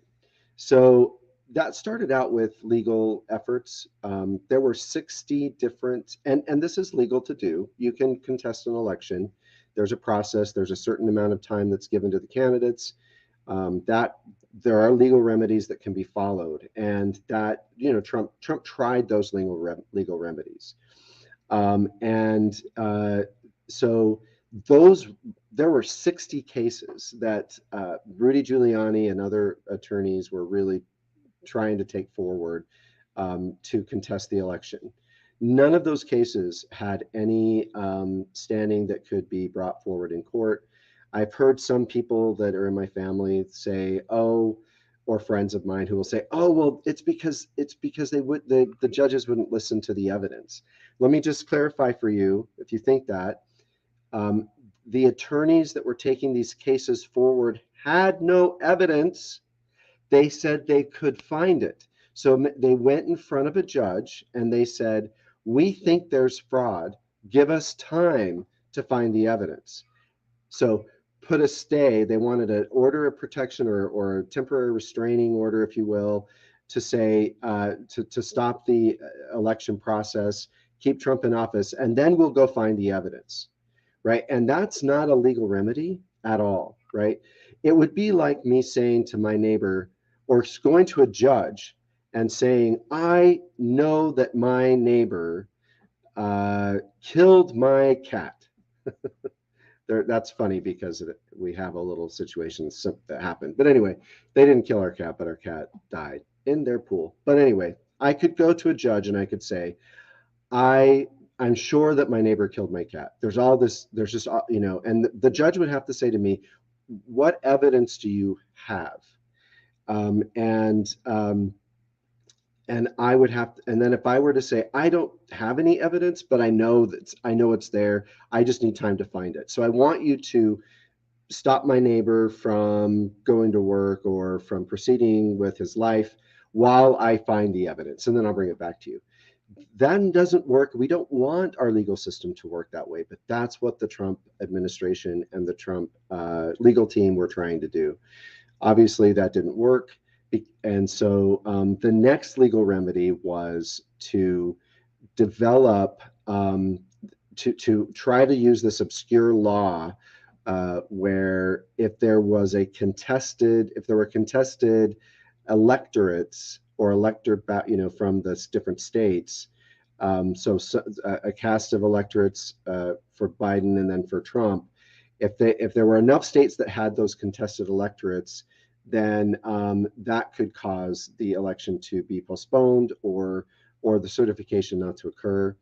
So that started out with legal efforts. There were 60 different, and this is legal to do. You can contest an election. there's a process, there's a certain amount of time that's given to the candidates, that there are legal remedies that can be followed, and that, you know, Trump tried those legal remedies, and so those there were 60 cases that Rudy Giuliani and other attorneys were really trying to take forward to contest the election. None of those cases had any standing that could be brought forward in court. I've heard some people that are in my family say, "Oh," or friends of mine who will say, "Oh, well, it's because the judges wouldn't listen to the evidence." Let me just clarify for you, if you think that, the attorneys that were taking these cases forward had no evidence. They said they could find it. So they went in front of a judge and they said, "We think there's fraud. Give us time to find the evidence." So put a stay. They wanted an order of protection or a temporary restraining order, if you will, to say to stop the election process, keep Trump in office, and then we'll go find the evidence, right? And that's not a legal remedy at all, right? It would be like me saying to my neighbor, or going to a judge and saying, "I know that my neighbor killed my cat." That's funny because we have a little situation that happened. But anyway, they didn't kill our cat, but our cat died in their pool. But anyway, I could go to a judge and I could say, I'm sure that my neighbor killed my cat. There's all this, there's just, you know, and the judge would have to say to me, "What evidence do you have?" Um, and um, and I would have to, and then if I were to say, "I don't have any evidence, but I know it's there. I just need time to find it. So I want you to stop my neighbor from going to work or from proceeding with his life while I find the evidence, and then I'll bring it back to you." That doesn't work. We don't want our legal system to work that way, but that's what the Trump administration and the Trump legal team were trying to do. Obviously, that didn't work. And so the next legal remedy was to develop, to try to use this obscure law where if there were contested electorates or from the different states, so a cast of electorates for Biden and then for Trump, if there were enough states that had those contested electorates, then that could cause the election to be postponed or the certification not to occur.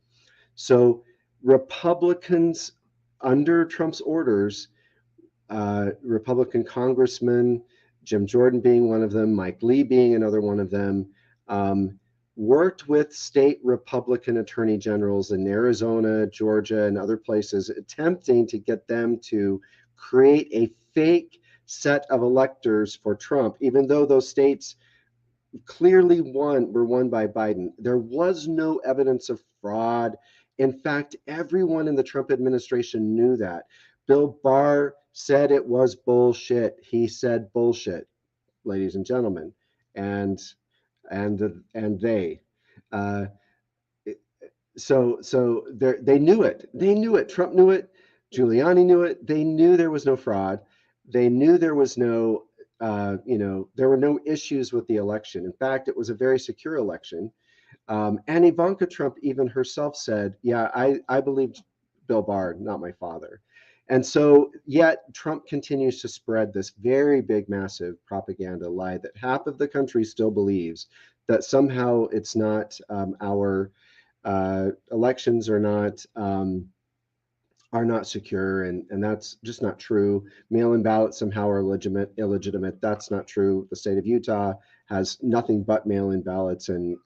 So Republicans, under Trump's orders, Republican congressmen, Jim Jordan being one of them, Mike Lee being another one of them, worked with state Republican attorney generals in Arizona, Georgia, and other places, attempting to get them to create a fake set of electors for Trump, even though those states clearly were won by Biden. There was no evidence of fraud. In fact, everyone in the Trump administration knew that. Bill Barr said it was bullshit. He said bullshit, ladies and gentlemen, and they. Uh, so they knew it. They knew it. Trump knew it. Giuliani knew it. They knew there was no fraud. They knew there was no, there were no issues with the election. In fact, it was a very secure election. And Ivanka Trump even herself said, "Yeah, I believed Bill Barr, not my father." And so yet Trump continues to spread this very big, massive propaganda lie that half of the country still believes, that somehow it's not our elections are not secure, and that's just not true. Mail-in ballots somehow are illegitimate. That's not true. The state of Utah has nothing but mail-in ballots, and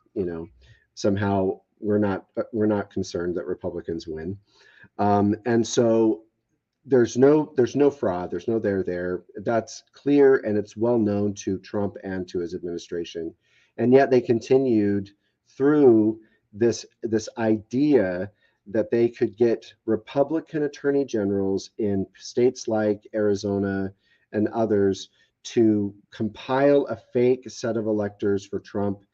somehow we're not concerned that Republicans win. And so there's no fraud. There's no there. That's clear, and it's well known to Trump and to his administration. And yet they continued through this idea that they could get Republican attorney generals in states like Arizona and others to compile a fake set of electors for Trump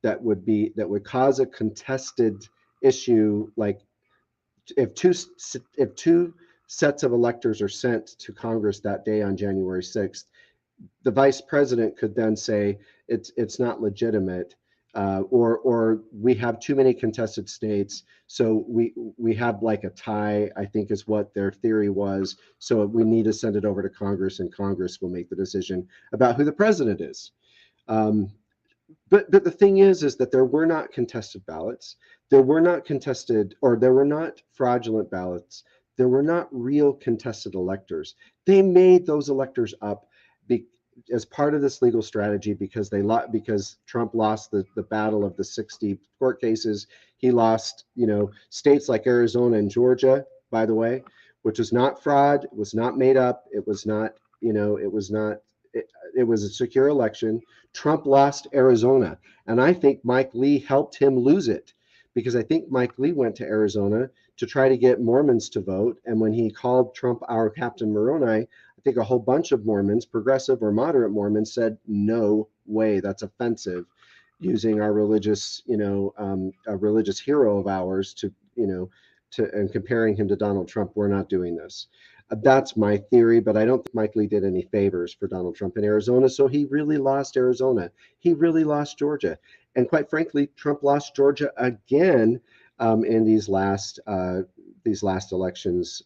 that would cause a contested issue, like if two sets of electors are sent to Congress that day on January 6th, the vice president could then say it's not legitimate, or we have too many contested states, so we have like a tie, I think is what their theory was. So we need to send it over to Congress, and Congress will make the decision about who the president is. But the thing is that there were not contested ballots. There were not contested, or there were not fraudulent ballots. There were not real contested electors. They made those electors up as part of this legal strategy because because Trump lost the battle of the 60 court cases. He lost, states like Arizona and Georgia, by the way, which was not fraud. It was not made up. It was not, it was a secure election. Trump lost Arizona, and I think Mike Lee helped him lose it, because I think Mike Lee went to Arizona to try to get Mormons to vote. And when he called Trump our Captain Moroni, I think a whole bunch of Mormons, progressive or moderate Mormons, said, no way, that's offensive, using our religious, a religious hero of ours and comparing him to Donald Trump. We're not doing this. That's my theory, but I don't think Mike Lee did any favors for Donald Trump in Arizona. So he really lost Arizona. He really lost Georgia. And quite frankly, Trump lost Georgia again in these last elections.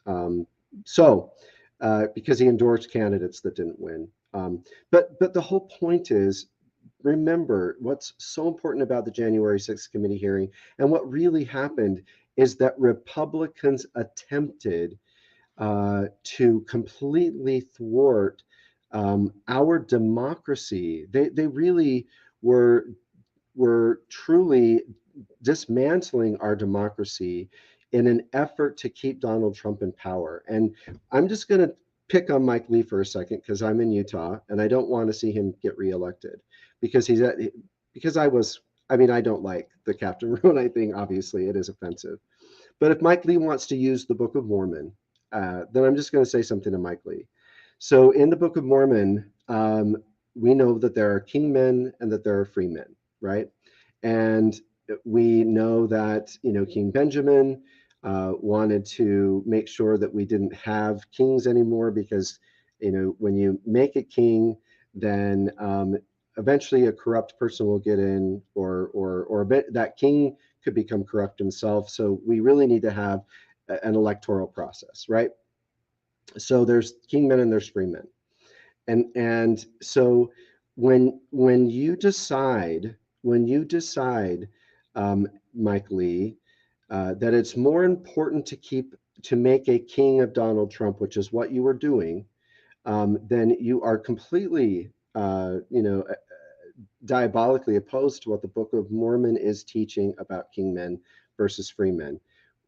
Because he endorsed candidates that didn't win. But the whole point is, remember what's so important about the January 6th committee hearing, and what really happened is that Republicans attempted to completely thwart our democracy. They really were truly dismantling our democracy in an effort to keep Donald Trump in power. And I'm just going to pick on Mike Lee for a second, because I'm in Utah and I don't want to see him get reelected, because I don't like the Captain Moroni thing. Obviously, it is offensive. But if Mike Lee wants to use the Book of Mormon, then I'm just going to say something to Mike Lee. So in the Book of Mormon, we know that there are king men and that there are free men, right? And we know that, King Benjamin wanted to make sure that we didn't have kings anymore, because, when you make a king, then eventually a corrupt person will get in, or that king could become corrupt himself. So we really need to have an electoral process, right? So there's king men and there's free men. And so when you decide, Mike Lee, that it's more important to make a king of Donald Trump, which is what you were doing, then you are completely, diabolically opposed to what the Book of Mormon is teaching about king men versus free men.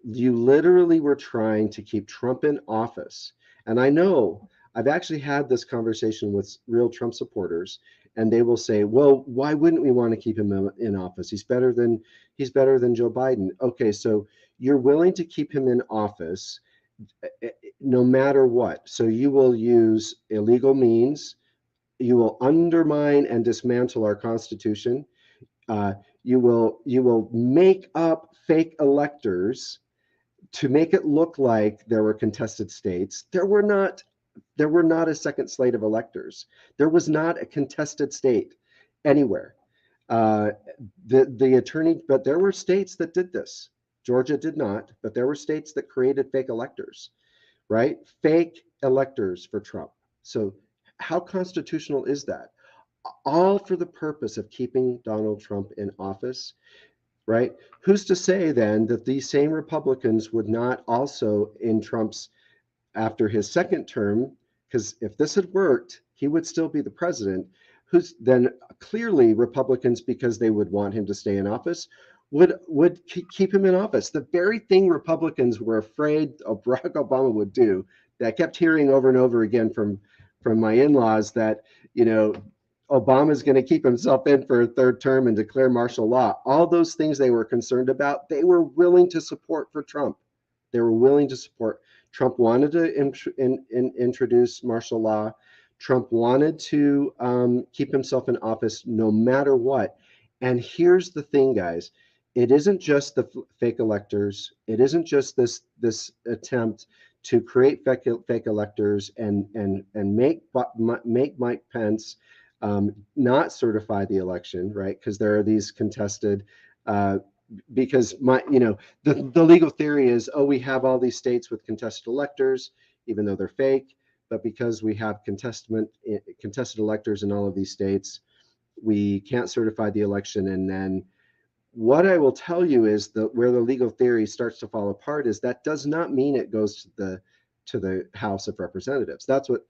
You literally were trying to keep Trump in office. And I know I've actually had this conversation with real Trump supporters, and they will say, well, why wouldn't we want to keep him in office? He's better than Joe Biden. Okay, so you're willing to keep him in office no matter what. So you will use illegal means. You will undermine and dismantle our Constitution. You will make up fake electors to make it look like there were contested states. There were not a second slate of electors. There was not a contested state anywhere. But there were states that did this. Georgia did not, but there were states that created fake electors, right? Fake electors for Trump. So how constitutional is that? All for the purpose of keeping Donald Trump in office, right? Who's to say then that these same Republicans would not also, in Trump's, after his second term, because if this had worked, he would still be the president, who's then clearly Republicans, because they would want him to stay in office, would keep him in office. The very thing Republicans were afraid of Barack Obama would do, that I kept hearing over and over again from my in-laws, that, Obama's going to keep himself in for a third term and declare martial law. All those things they were concerned about, they were willing to support for Trump. They were willing to support. Trump wanted to introduce martial law. Trump wanted to keep himself in office no matter what. And here's the thing, guys. It isn't just the fake electors. It isn't just this attempt to create fake electors and make Mike Pence not certify the election, right? Because there are these contested. Because the legal theory is, oh, we have all these states with contested electors, even though they're fake. But because we have contested electors in all of these states, we can't certify the election. And then what I will tell you is that where the legal theory starts to fall apart is that does not mean it goes to the House of Representatives. That's what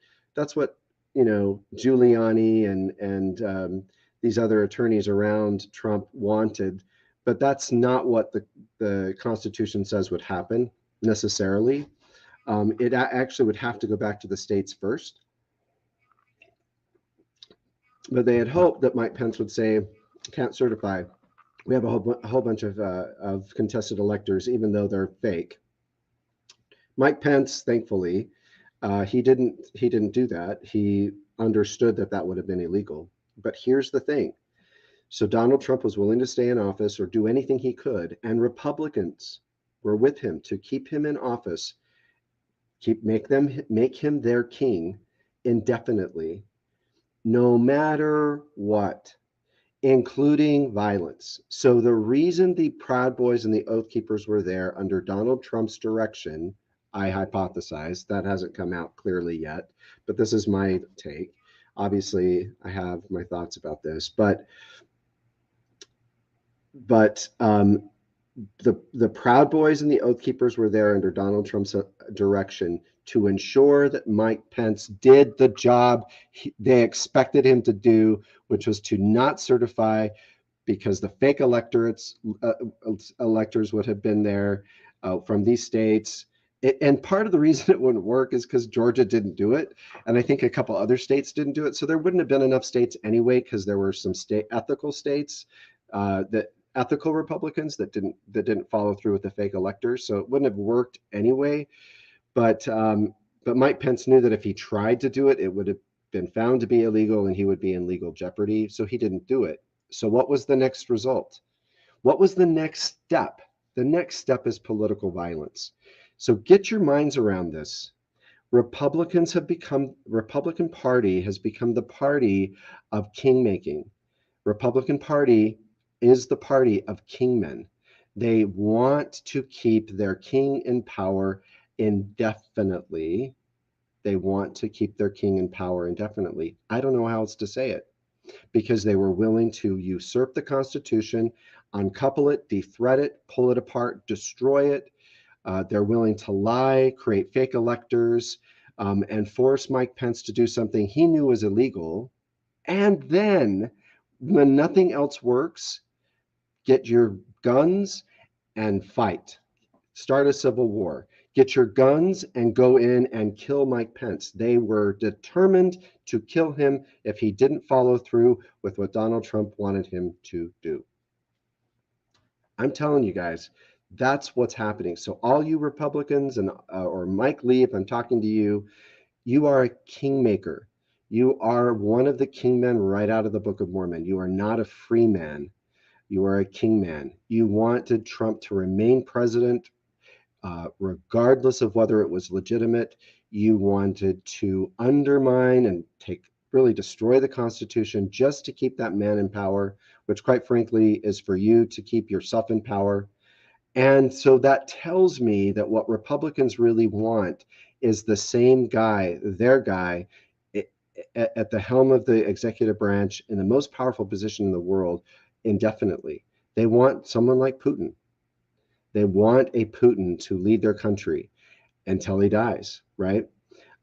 Giuliani and these other attorneys around Trump wanted, but that's not what the Constitution says would happen necessarily. It actually would have to go back to the states first. But they had hoped that Mike Pence would say, can't certify. We have a whole bunch of contested electors, even though they're fake. Mike Pence, thankfully, he didn't do that. He understood that would have been illegal. But here's the thing. So Donald Trump was willing to stay in office or do anything he could, and Republicans were with him to keep him in office, make him their king indefinitely, no matter what, including violence. So the reason the Proud Boys and the Oath Keepers were there under Donald Trump's direction, I hypothesize, that hasn't come out clearly yet, but this is my take. Obviously, I have my thoughts about this, but the Proud Boys and the Oath Keepers were there under Donald Trump's direction to ensure that Mike Pence did the job they expected him to do, which was to not certify, because the fake electors would have been there from these states. And part of the reason it wouldn't work is because Georgia didn't do it, and I think a couple other states didn't do it. So there wouldn't have been enough states anyway, because there were some ethical states ethical Republicans that didn't follow through with the fake electors. So it wouldn't have worked anyway. But Mike Pence knew that if he tried to do it, it would have been found to be illegal and he would be in legal jeopardy. So he didn't do it. So what was the next result? What was the next step? The next step is political violence. So get your minds around this. Republican Party has become the party of king-making. Republican Party is the party of kingmen. They want to keep their king in power indefinitely. They want to keep their king in power indefinitely. I don't know how else to say it, because they were willing to usurp the Constitution, uncouple it, de-thread it, pull it apart, destroy it. They're willing to lie, create fake electors, and force Mike Pence to do something he knew was illegal. And then, when nothing else works, get your guns and fight. Start a civil war. Get your guns and go in and kill Mike Pence. They were determined to kill him if he didn't follow through with what Donald Trump wanted him to do. I'm telling you guys, that's what's happening. So all you Republicans and or Mike Lee, if I'm talking to you, you are a kingmaker. You are one of the kingmen right out of the Book of Mormon. You are not a free man. You are a kingman. You wanted Trump to remain president regardless of whether it was legitimate. You wanted to undermine and really destroy the Constitution just to keep that man in power, which quite frankly is for you to keep yourself in power. And so that tells me that what Republicans really want is the same guy, their guy, at the helm of the executive branch in the most powerful position in the world indefinitely. They want someone like Putin. They want a Putin to lead their country until he dies, right?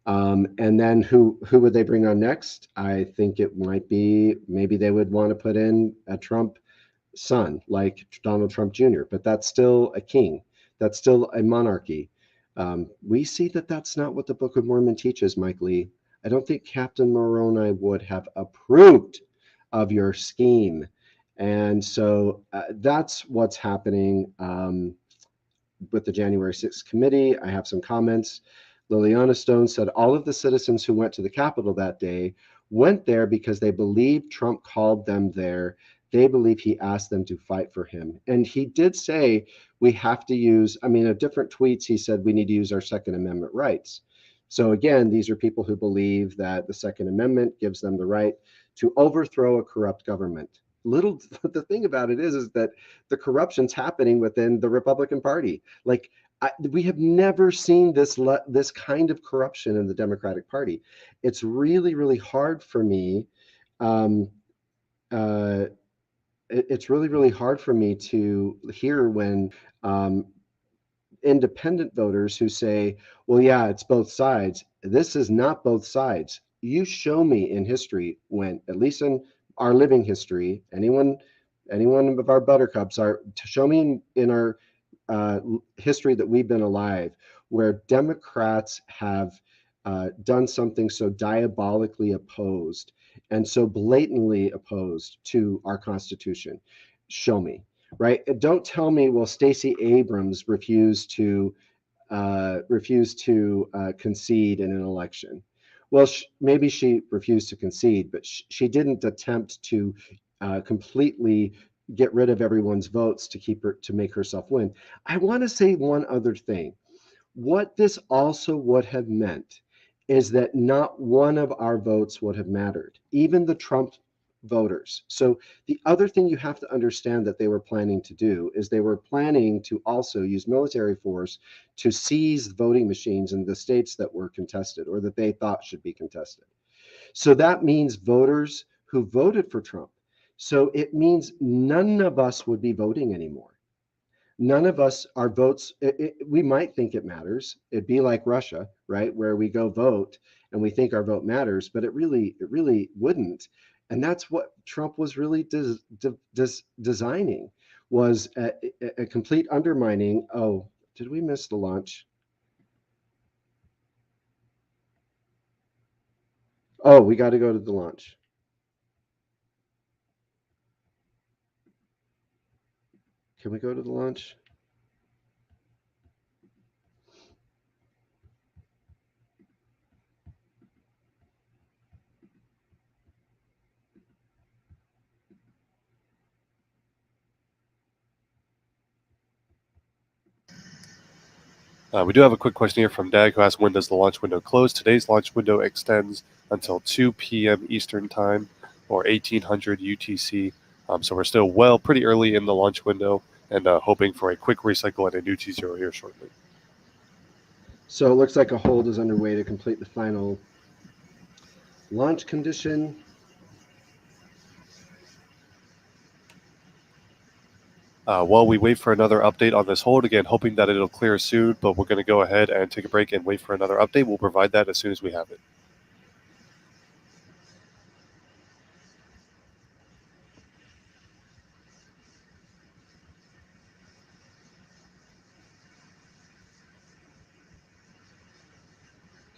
And then who would they bring on next? I think it might be, maybe they would want to put in a Trump son, like Donald Trump Jr., but that's still a king. That's still a monarchy. We see that that's not what the Book of Mormon teaches, Mike Lee. I don't think Captain Moroni would have approved of your scheme. And so that's what's happening with the January 6th committee. I have some comments. Liliana Stone said all of the citizens who went to the Capitol that day went there because they believed Trump called them there. they believe he asked them to fight for him. And he did say we have to use, I mean, in different tweets, he said we need to use our Second Amendment rights. So again, these are people who believe that the Second Amendment gives them the right to overthrow a corrupt government. Little the thing about it is that the corruption's happening within the Republican Party. Like we have never seen this kind of corruption in the Democratic Party. It's really, really hard for me. Um, uh, it's really, really hard for me to hear when um, independent voters who say, well, yeah, it's both sides. This is not both sides. You show me in history when, at least in our living history, anyone of our buttercups are to show me in our uh, history that we've been alive where Democrats have done something so diabolically opposed and so blatantly opposed to our Constitution. Show me, right? Don't tell me, well, Stacey Abrams refused to concede in an election. Well, maybe she refused to concede, but she didn't attempt to completely get rid of everyone's votes to make herself win. I want to say one other thing. What this also would have meant is that not one of our votes would have mattered, even the Trump voters. So the other thing you have to understand that they were planning to do is they were planning to also use military force to seize voting machines in the states that were contested or that they thought should be contested. So that means voters who voted for Trump. So it means none of us would be voting anymore. None of us, our votes, we might think it matters. It'd be like Russia, right? Where we go vote and we think our vote matters, but it really wouldn't. And that's what Trump was really designing was a complete undermining. Oh, did we miss the launch? Oh, we got to go to the launch. Can we go to the launch? We do have a quick question here from Dag who asks, when does the launch window close? Today's launch window extends until 2 p.m. Eastern Time or 1800 UTC. So we're still pretty early in the launch window and hoping for a quick recycle at a new T0 here shortly. So it looks like a hold is underway to complete the final launch condition. While we wait for another update on this hold, again, hoping that it'll clear soon, but we're going to go ahead and take a break and wait for another update. We'll provide that as soon as we have it.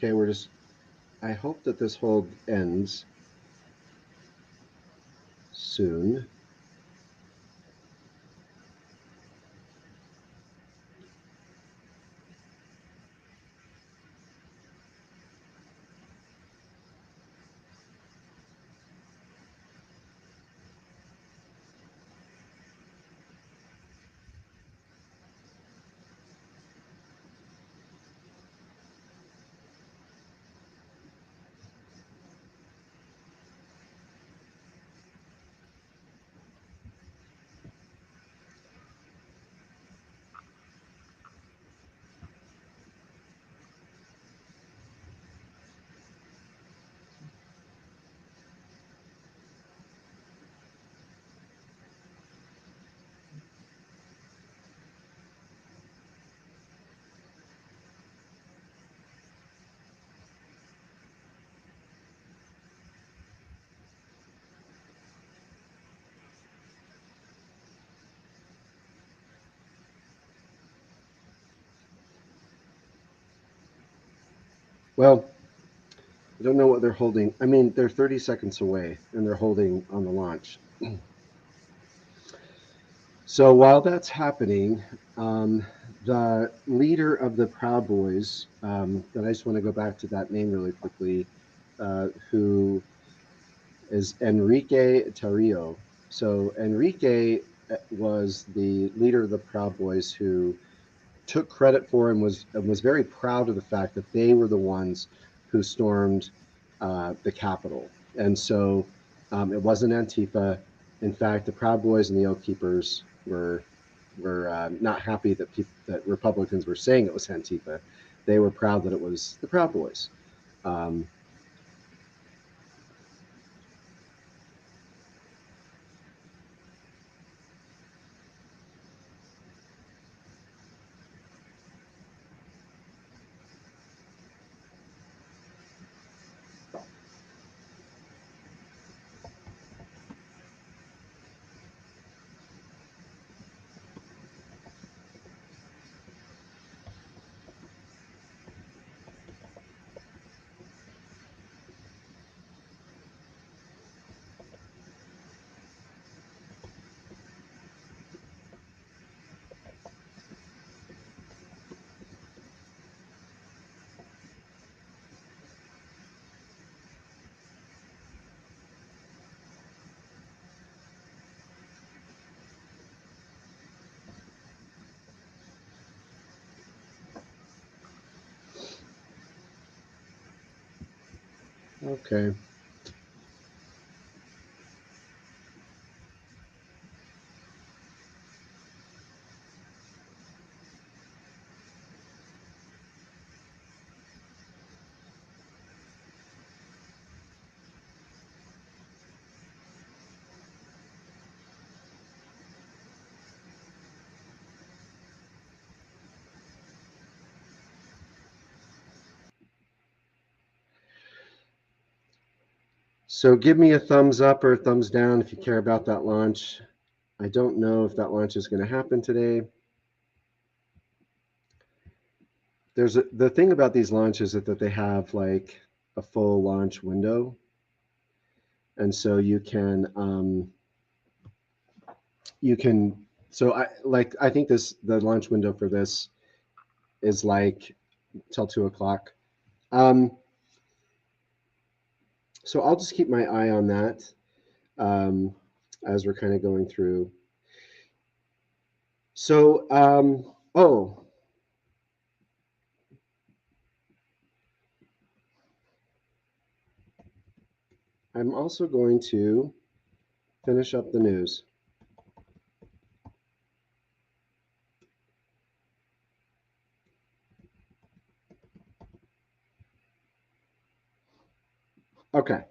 Okay, I hope that this hold ends soon. Well, I don't know what they're holding. I mean, they're 30 seconds away and they're holding on the launch. So while that's happening, the leader of the Proud Boys, that I just want to go back to that name really quickly, who is Enrique Tarrio. So Enrique was the leader of the Proud Boys who took credit for and was very proud of the fact that they were the ones who stormed the Capitol. And so it wasn't Antifa. In fact, the Proud Boys and the Oath Keepers were not happy that Republicans were saying it was Antifa. They were proud that it was the Proud Boys. Um, okay. So give me a thumbs up or a thumbs down if you care about that launch. I don't know if that launch is going to happen today. The thing about these launches is that they have like a full launch window, and so you can so I think the launch window for this is like till 2 o'clock. Um, so I'll just keep my eye on that um, as we're kind of going through. So oh, I'm also going to finish up the news. Okay.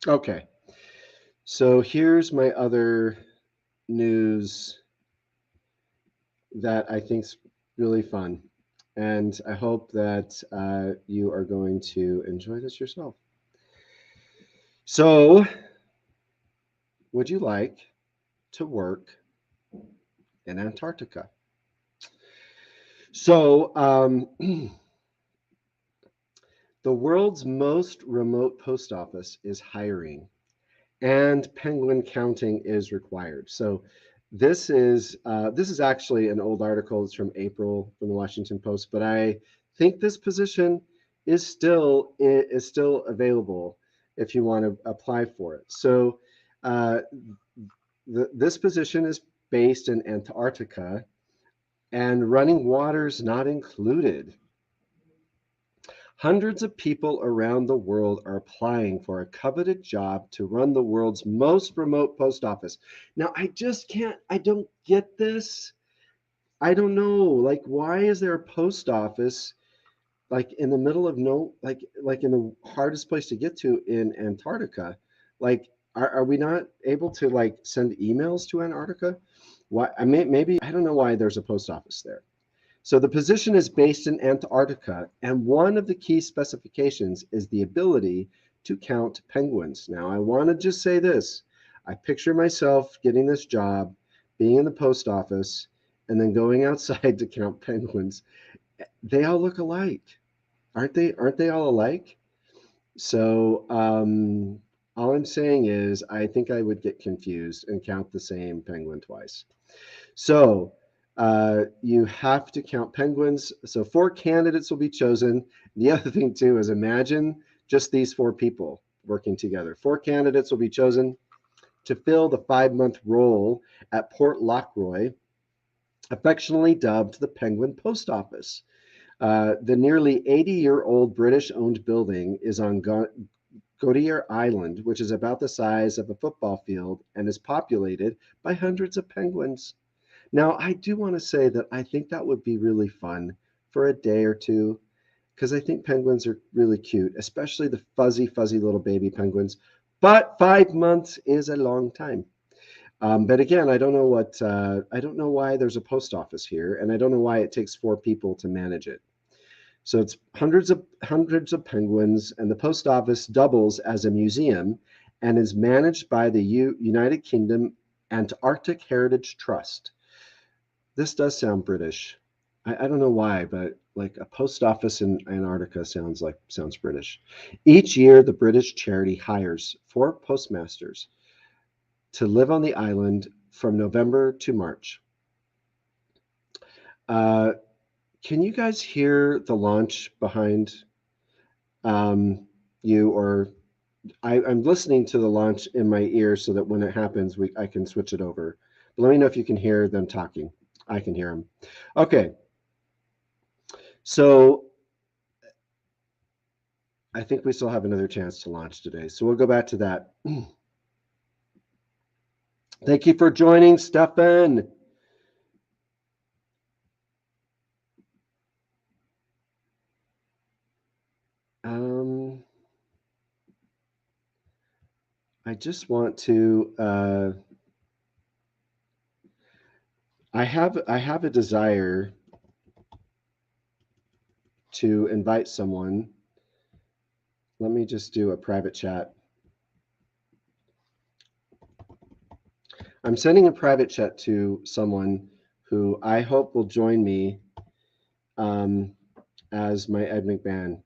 Okay. So here's my other news that I think's really fun, and I hope that you are going to enjoy this yourself. So, would you like to work in Antarctica? So, the world's most remote post office is hiring, and penguin counting is required. So this is actually an old article. It's from April from the Washington Post, but I think this position is still available if you want to apply for it. So uh, this position is based in Antarctica, and running water's not included. Hundreds of people around the world are applying for a coveted job to run the world's most remote post office. Now, I don't get this. I don't know. Like, why is there a post office like in the middle of like in the hardest place to get to in Antarctica? Like, are we not able to like send emails to Antarctica? Why? Maybe I don't know why there's a post office there. So the position is based in Antarctica, and one of the key specifications is the ability to count penguins. Now, I want to just say this. I picture myself getting this job, being in the post office, and then going outside to count penguins. They all look alike, aren't they? Aren't they all alike? So all I'm saying is, I think I would get confused and count the same penguin twice. So you have to count penguins. So 4 candidates will be chosen. The other thing too is, imagine just these 4 people working together. 4 candidates will be chosen to fill the 5-month role at Port Lockroy, affectionately dubbed the Penguin Post Office. The nearly 80-year-old British-owned building is on Godier Island, which is about the size of a football field and is populated by hundreds of penguins. Now, I do want to say that I think that would be really fun for a day or two, because I think penguins are really cute, especially the fuzzy, fuzzy little baby penguins. But 5 months is a long time. But again, I don't know I don't know why there's a post office here, and I don't know why it takes 4 people to manage it. So it's hundreds of penguins, and the post office doubles as a museum and is managed by the United Kingdom Antarctic Heritage Trust. This does sound British. I don't know why, but like a post office in Antarctica sounds British. Each year, the British charity hires 4 postmasters to live on the island from November to March. Can you guys hear the launch behind you? Or I'm listening to the launch in my ear so that when it happens, I can switch it over. But let me know if you can hear them talking. I can hear them. Okay. So I think we still have another chance to launch today. So we'll go back to that. Thank you for joining, Stefan. I just want to. I have a desire to invite someone. Let me just do a private chat. I'm sending a private chat to someone who I hope will join me as my Ed McMahon.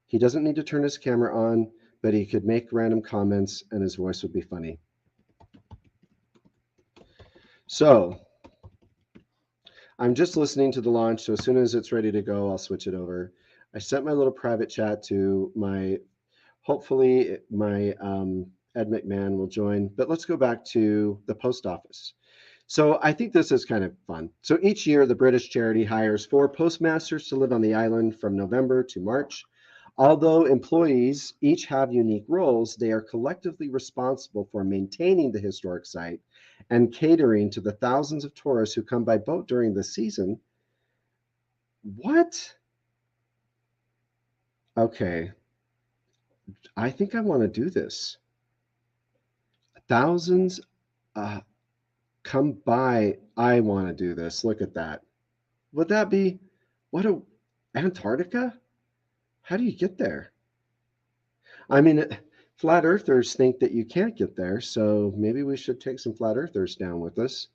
He doesn't need to turn his camera on, but he could make random comments and his voice would be funny. So I'm just listening to the launch. So as soon as it's ready to go, I'll switch it over. I sent my little private chat to hopefully my Ed McMahon will join, but let's go back to the post office. So I think this is kind of fun. So each year, the British charity hires 4 postmasters to live on the island from November to March. Although employees each have unique roles, they are collectively responsible for maintaining the historic site and catering to the thousands of tourists who come by boat during the season. What? Okay. I think I want to do this. Thousands come by. I want to do this. Look at that. Would that be Antarctica? How do you get there? I mean, flat earthers think that you can't get there, so maybe we should take some flat earthers down with us.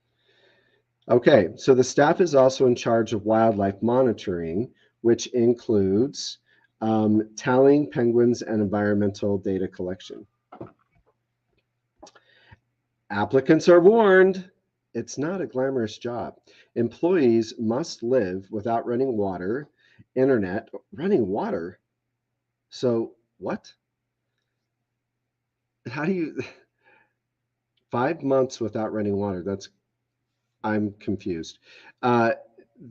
Okay, so the staff is also in charge of wildlife monitoring, which includes tallying penguins and environmental data collection. Applicants are warned. It's not a glamorous job. Employees must live without running water, internet, running water. So what? How do you 5 months without running water? I'm confused.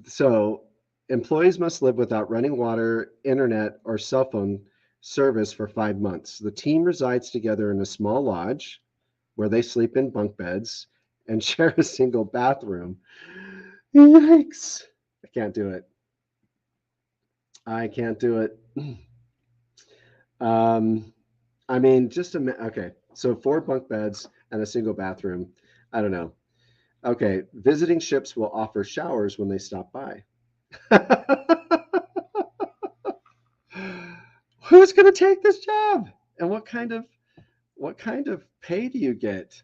So employees must live without running water, internet, or cell phone service for 5 months. The team resides together in a small lodge where they sleep in bunk beds and share a single bathroom. Yikes. I can't do it. I can't do it. I mean, okay. So 4 bunk beds and a single bathroom. I don't know. Okay, visiting ships will offer showers when they stop by. Who's going to take this job? And what kind of pay do you get?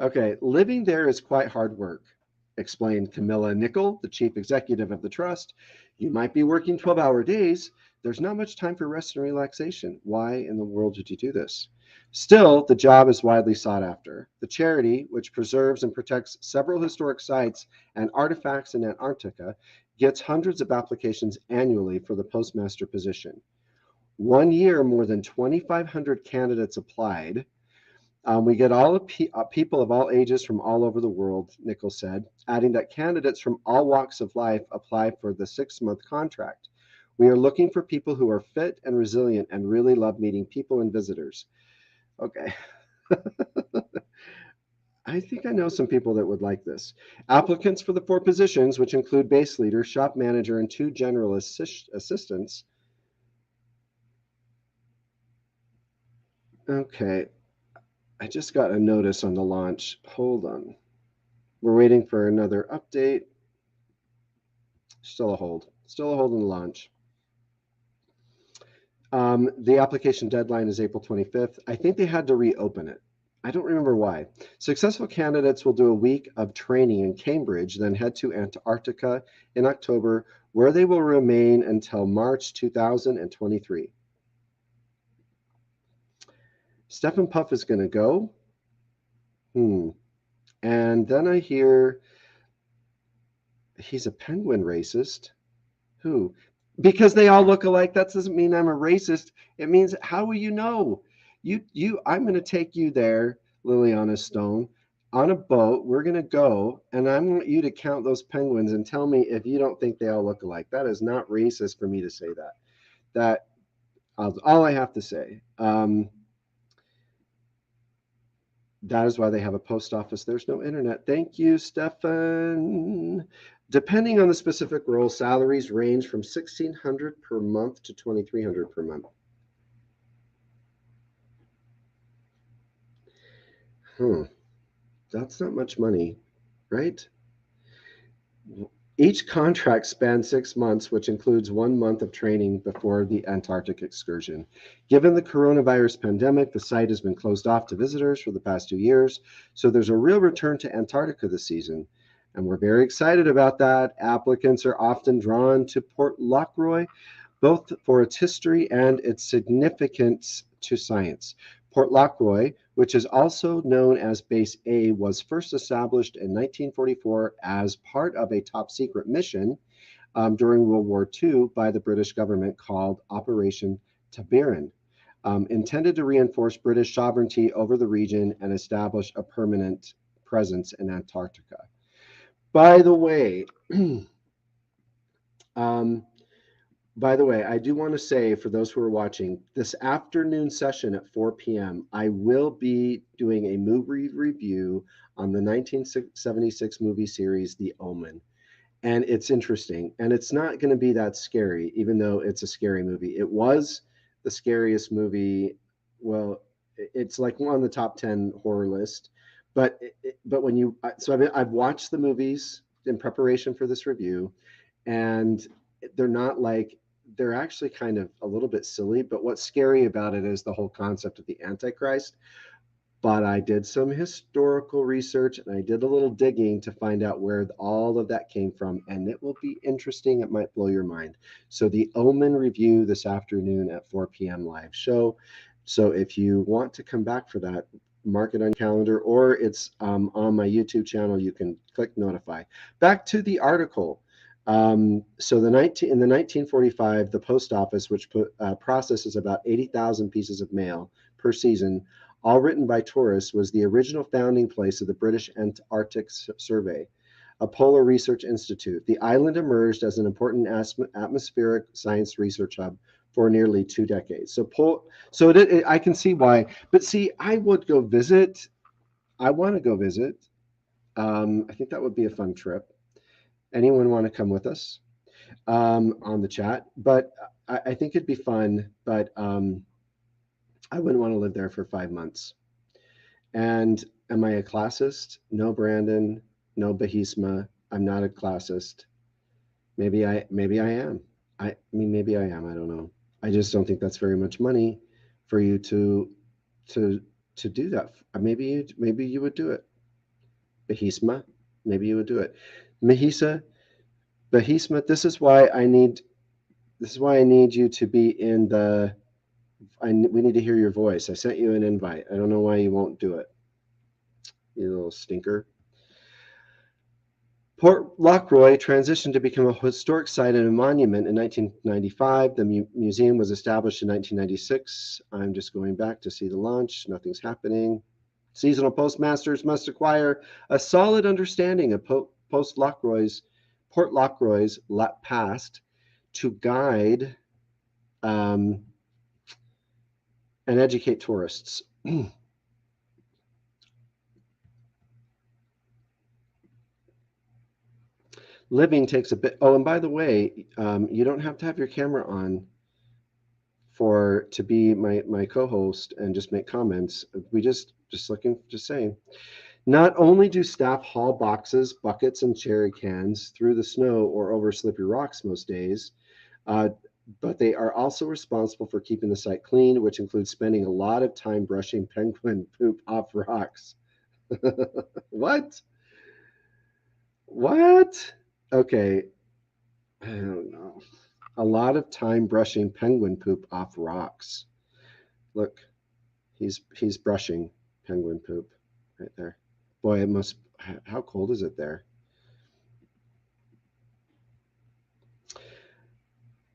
Okay, living there is quite hard work, explained Camilla Nickel, the chief executive of the trust. You might be working 12-hour days. There's not much time for rest and relaxation. Why in the world did you do this? Still, the job is widely sought after. The charity, which preserves and protects several historic sites and artifacts in Antarctica, gets hundreds of applications annually for the postmaster position. One year, more than 2,500 candidates applied. We get all of people of all ages from all over the world, Nichols said, adding that candidates from all walks of life apply for the 6-month contract. We are looking for people who are fit and resilient and really love meeting people and visitors. Okay. I think I know some people that would like this. Applicants for the 4 positions, which include base leader, shop manager, and 2 general assistants. Okay. I just got a notice on the launch. Hold on. We're waiting for another update. Still a hold. Still a hold on the launch. The application deadline is April 25th. I think they had to reopen it. I don't remember why. Successful candidates will do a week of training in Cambridge, then head to Antarctica in October, where they will remain until March 2023. Stefan Puff is going to go. And then I hear he's a penguin racist. Who? Because they all look alike, that doesn't mean I'm a racist. It means, how will you know? I'm going to take you there, Liliana Stone, on a boat. We're going to go, and I want you to count those penguins and tell me if you don't think they all look alike. That is not racist for me to say that. That's all I have to say. That is why they have a post office. There's no internet. Thank you, Stefan. Depending on the specific role, salaries range from $1,600 per month to $2,300 per month. That's not much money, right? Each contract spans 6 months, which includes 1 month of training before the Antarctic excursion. Given the coronavirus pandemic, the site has been closed off to visitors for the past 2 years, so there's a real return to Antarctica this season, and we're very excited about that. Applicants are often drawn to Port Lockroy, both for its history and its significance to science. Port Lockroy, which is also known as Base A, was first established in 1944 as part of a top-secret mission during World War II by the British government called Operation Tabarin, intended to reinforce British sovereignty over the region and establish a permanent presence in Antarctica. By the way, I do want to say, for those who are watching, this afternoon session at 4 p.m., I will be doing a movie review on the 1976 movie series, The Omen. And it's interesting. And it's not going to be that scary, even though it's a scary movie. It was the scariest movie. Well, it's like on the top 10 horror list. But when you, so I've watched the movies in preparation for this review, and they're actually kind of a little bit silly, but what's scary about it is the whole concept of the Antichrist. But I did some historical research and I did a little digging to find out where all of that came from, and it will be interesting. It might blow your mind. So the Omen review this afternoon at 4 p.m. live show. So if you want to come back for that, mark it on your calendar, or it's on my YouTube channel. You can click notify. Back to the article. So in the 1945, the post office, which processes about 80,000 pieces of mail per season, all written by tourists, was the original founding place of the British Antarctic Survey, a polar research institute. The island emerged as an important atmospheric science research hub for nearly 2 decades. I can see why. But see, I would go visit. I want to go visit. I think that would be a fun trip. Anyone want to come with us on the chat? But I think it'd be fun, but I wouldn't want to live there for 5 months. And am I a classist? No, Brandon. No, Bahisma. I'm not a classist. Maybe I am. I mean, maybe I am. I don't know. I just don't think that's very much money for you to do that. Maybe you would do it. Bahisma. maybe you would do it. Behemoth, this is why I need you to be in the. We need to hear your voice. I sent you an invite. I don't know why you won't do it. You little stinker. Port Lockroy transitioned to become a historic site and a monument in 1995. The museum was established in 1996. I'm just going back to see the launch. Nothing's happening. Seasonal postmasters must acquire a solid understanding of Port Lockroy's past to guide and educate tourists. Living takes a bit. Oh, and by the way, you don't have to have your camera on to be my co-host and just make comments. We just saying. Not only do staff haul boxes, buckets, and cherry cans through the snow or over slippery rocks most days, but they are also responsible for keeping the site clean, which includes spending a lot of time brushing penguin poop off rocks. What? What? Okay. I don't know. A lot of time brushing penguin poop off rocks. Look, he's brushing penguin poop right there. Boy, it must. How cold is it there?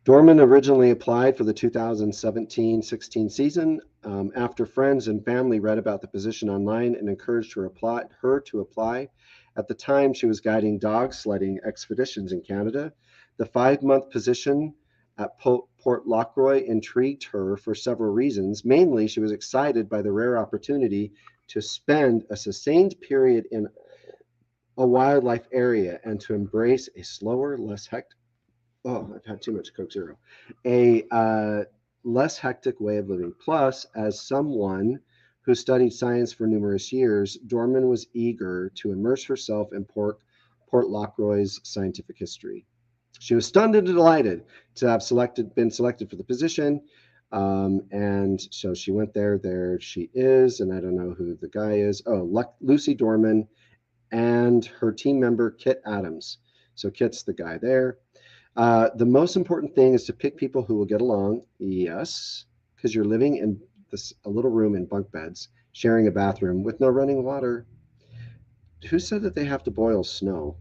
Dorman originally applied for the 2017-16 season. After friends and family read about the position online and encouraged her to apply. At the time, she was guiding dog sledding expeditions in Canada. The 5-month position at Port Lockroy intrigued her for several reasons. Mainly, she was excited by the rare opportunity to spend a sustained period in a wildlife area and to embrace a slower, less hectic. Oh, I've had too much Coke Zero. A less hectic way of living. Plus, as someone who studied science for numerous years, Dorman was eager to immerse herself in Port Lockroy's scientific history. She was stunned and delighted to have been selected for the position. And so she went there. There she is. And I don't know who the guy is. Oh, Lucy Dorman and her team member, Kit Adams. So Kit's the guy there. The most important thing is to pick people who will get along. Yes, because you're living in a little room in bunk beds, sharing a bathroom with no running water. Who said that they have to boil snow?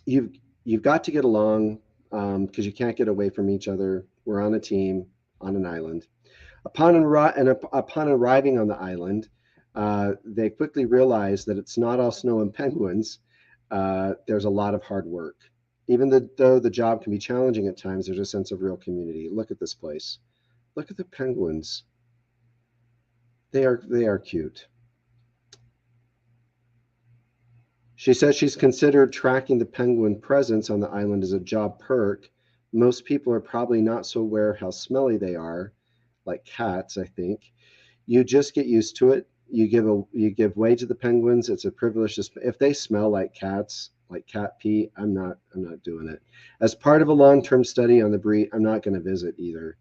You've got to get along because you can't get away from each other. We're on a team on an island. Upon arriving on the island, they quickly realize that it's not all snow and penguins. There's a lot of hard work. Even though the job can be challenging at times, there's a sense of real community. Look at this place. Look at the penguins. They are cute. She says she's considered tracking the penguin presence on the island as a job perk. Most people are probably not so aware how smelly they are, like cats, I think. You just get used to it. You give way to the penguins. It's a privilege. If they smell like cats, like cat pee, I'm not doing it. As part of a long-term study on the breed, I'm not going to visit either.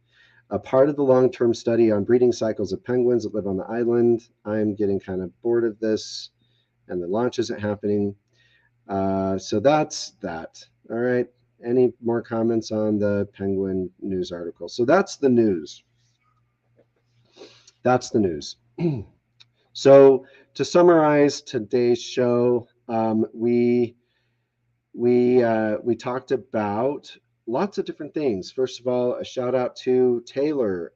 A part of the long-term study on breeding cycles of penguins that live on the island. I'm getting kind of bored of this, and the launch isn't happening. So that's that. All right. Any more comments on the penguin news article? So that's the news. That's the news. So to summarize today's show, we talked about lots of different things. First of all, a shout out to Taylor.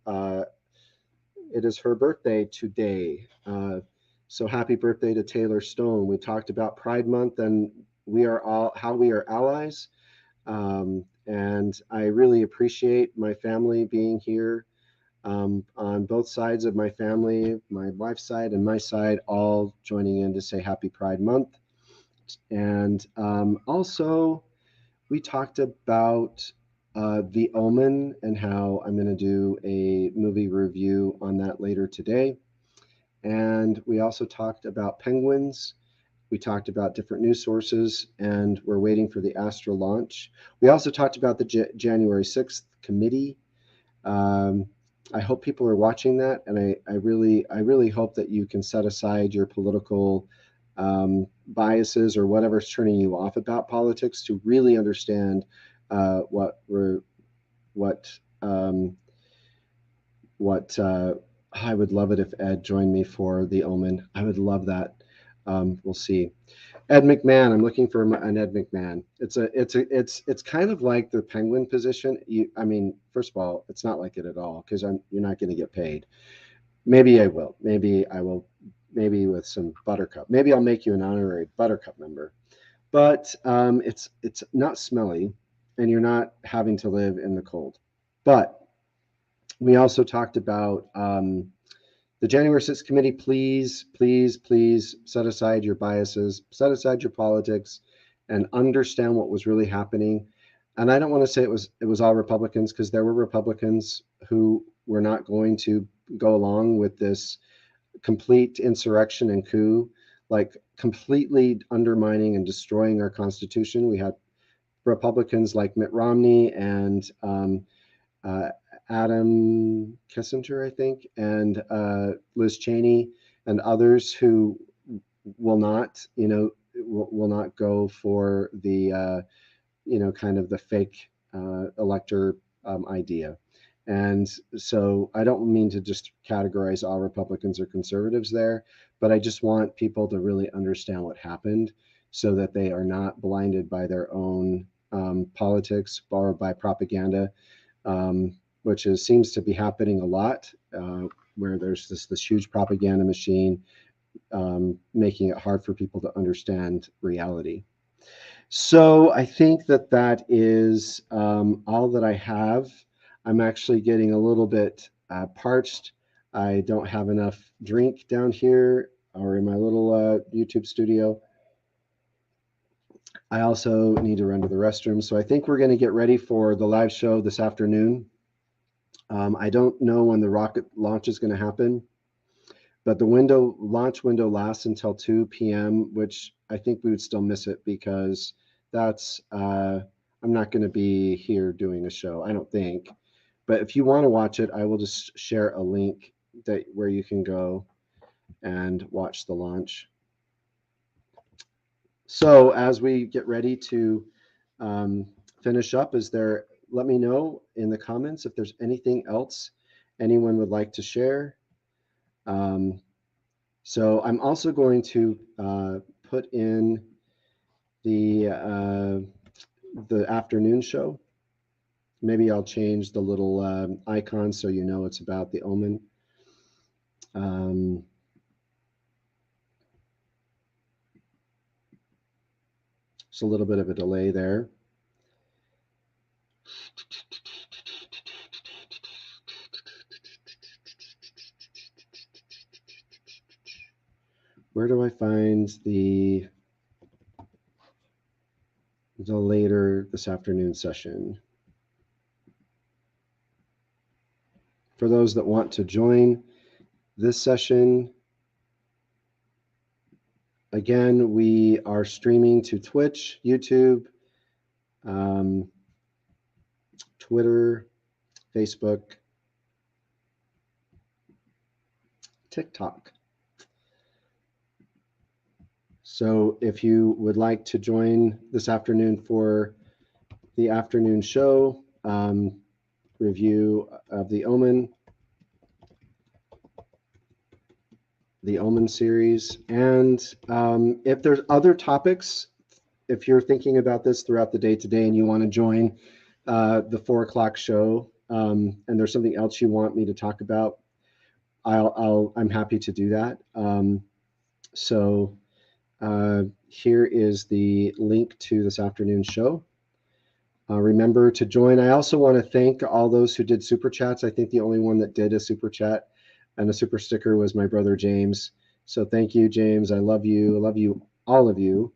It is her birthday today. So happy birthday to Taylor Stone. We talked about Pride Month and how we are allies. And I really appreciate my family being here. On both sides of my family, my wife's side and my side, all joining in to say Happy Pride Month. And also, we talked about The Omen and how I'm going to do a movie review on that later today. And we also talked about penguins. We talked about different news sources, and we're waiting for the Astra launch. We also talked about the January 6th committee. I hope people are watching that, and I really hope that you can set aside your political biases or whatever's turning you off about politics to really understand what I would love it if Ed joined me for the Omen. I would love that. We'll see. Ed McMahon. I'm looking for an Ed McMahon. It's kind of like the Penguin position. I mean, first of all, it's not like it at all because you're not going to get paid. Maybe I will. Maybe I will. Maybe with some Buttercup. Maybe I'll make you an honorary Buttercup member. But it's not smelly, and you're not having to live in the cold. But we also talked about the January 6th committee. Please, please, please set aside your biases, set aside your politics, and understand what was really happening. And I don't want to say it was all Republicans, because there were Republicans who were not going to go along with this complete insurrection and coup, like completely undermining and destroying our Constitution. We had Republicans like Mitt Romney and Adam Kissinger, I think, and Liz Cheney and others who will not, will not go for the, kind of the fake elector idea. And so I don't mean to just categorize all Republicans or conservatives there, but I just want people to really understand what happened so that they are not blinded by their own politics or by propaganda, which seems to be happening a lot, where there's this huge propaganda machine making it hard for people to understand reality. So I think that is all that I have. I'm actually getting a little bit parched. I don't have enough drink down here or in my little YouTube studio. I also need to run to the restroom. So I think we're going to get ready for the live show this afternoon. I don't know when the rocket launch is going to happen, but the launch window lasts until 2 p.m., which I think we would still miss it because that's, I'm not going to be here doing a show, I don't think. But if you want to watch it, I will just share a link where you can go and watch the launch. So as we get ready to finish up, let me know in the comments if there's anything else anyone would like to share. So I'm also going to put in the afternoon show. Maybe I'll change the little icon so you know it's about the Omen. Just a little bit of a delay there. Where do I find the later this afternoon session? For those that want to join this session, again, we are streaming to Twitch, YouTube, Twitter, Facebook, TikTok. So if you would like to join this afternoon for the afternoon show, review of the Omen series, and if there's other topics, if you're thinking about this throughout the day today and you want to join the 4 o'clock show, and there's something else you want me to talk about, I'm happy to do that. So here is the link to this afternoon show. Remember to join. I also want to thank all those who did super chats. I think the only one that did a super chat and a super sticker was my brother James. So thank you, James. I love you. I love you, all of you.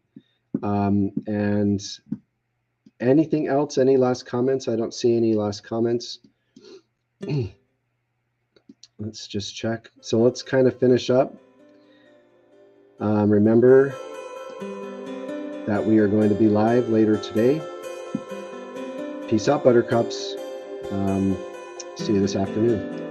And anything else? Any last comments? I don't see any last comments. Let's just check. So let's kind of finish up. Remember that we are going to be live later today. Peace out, Buttercups. See you this afternoon.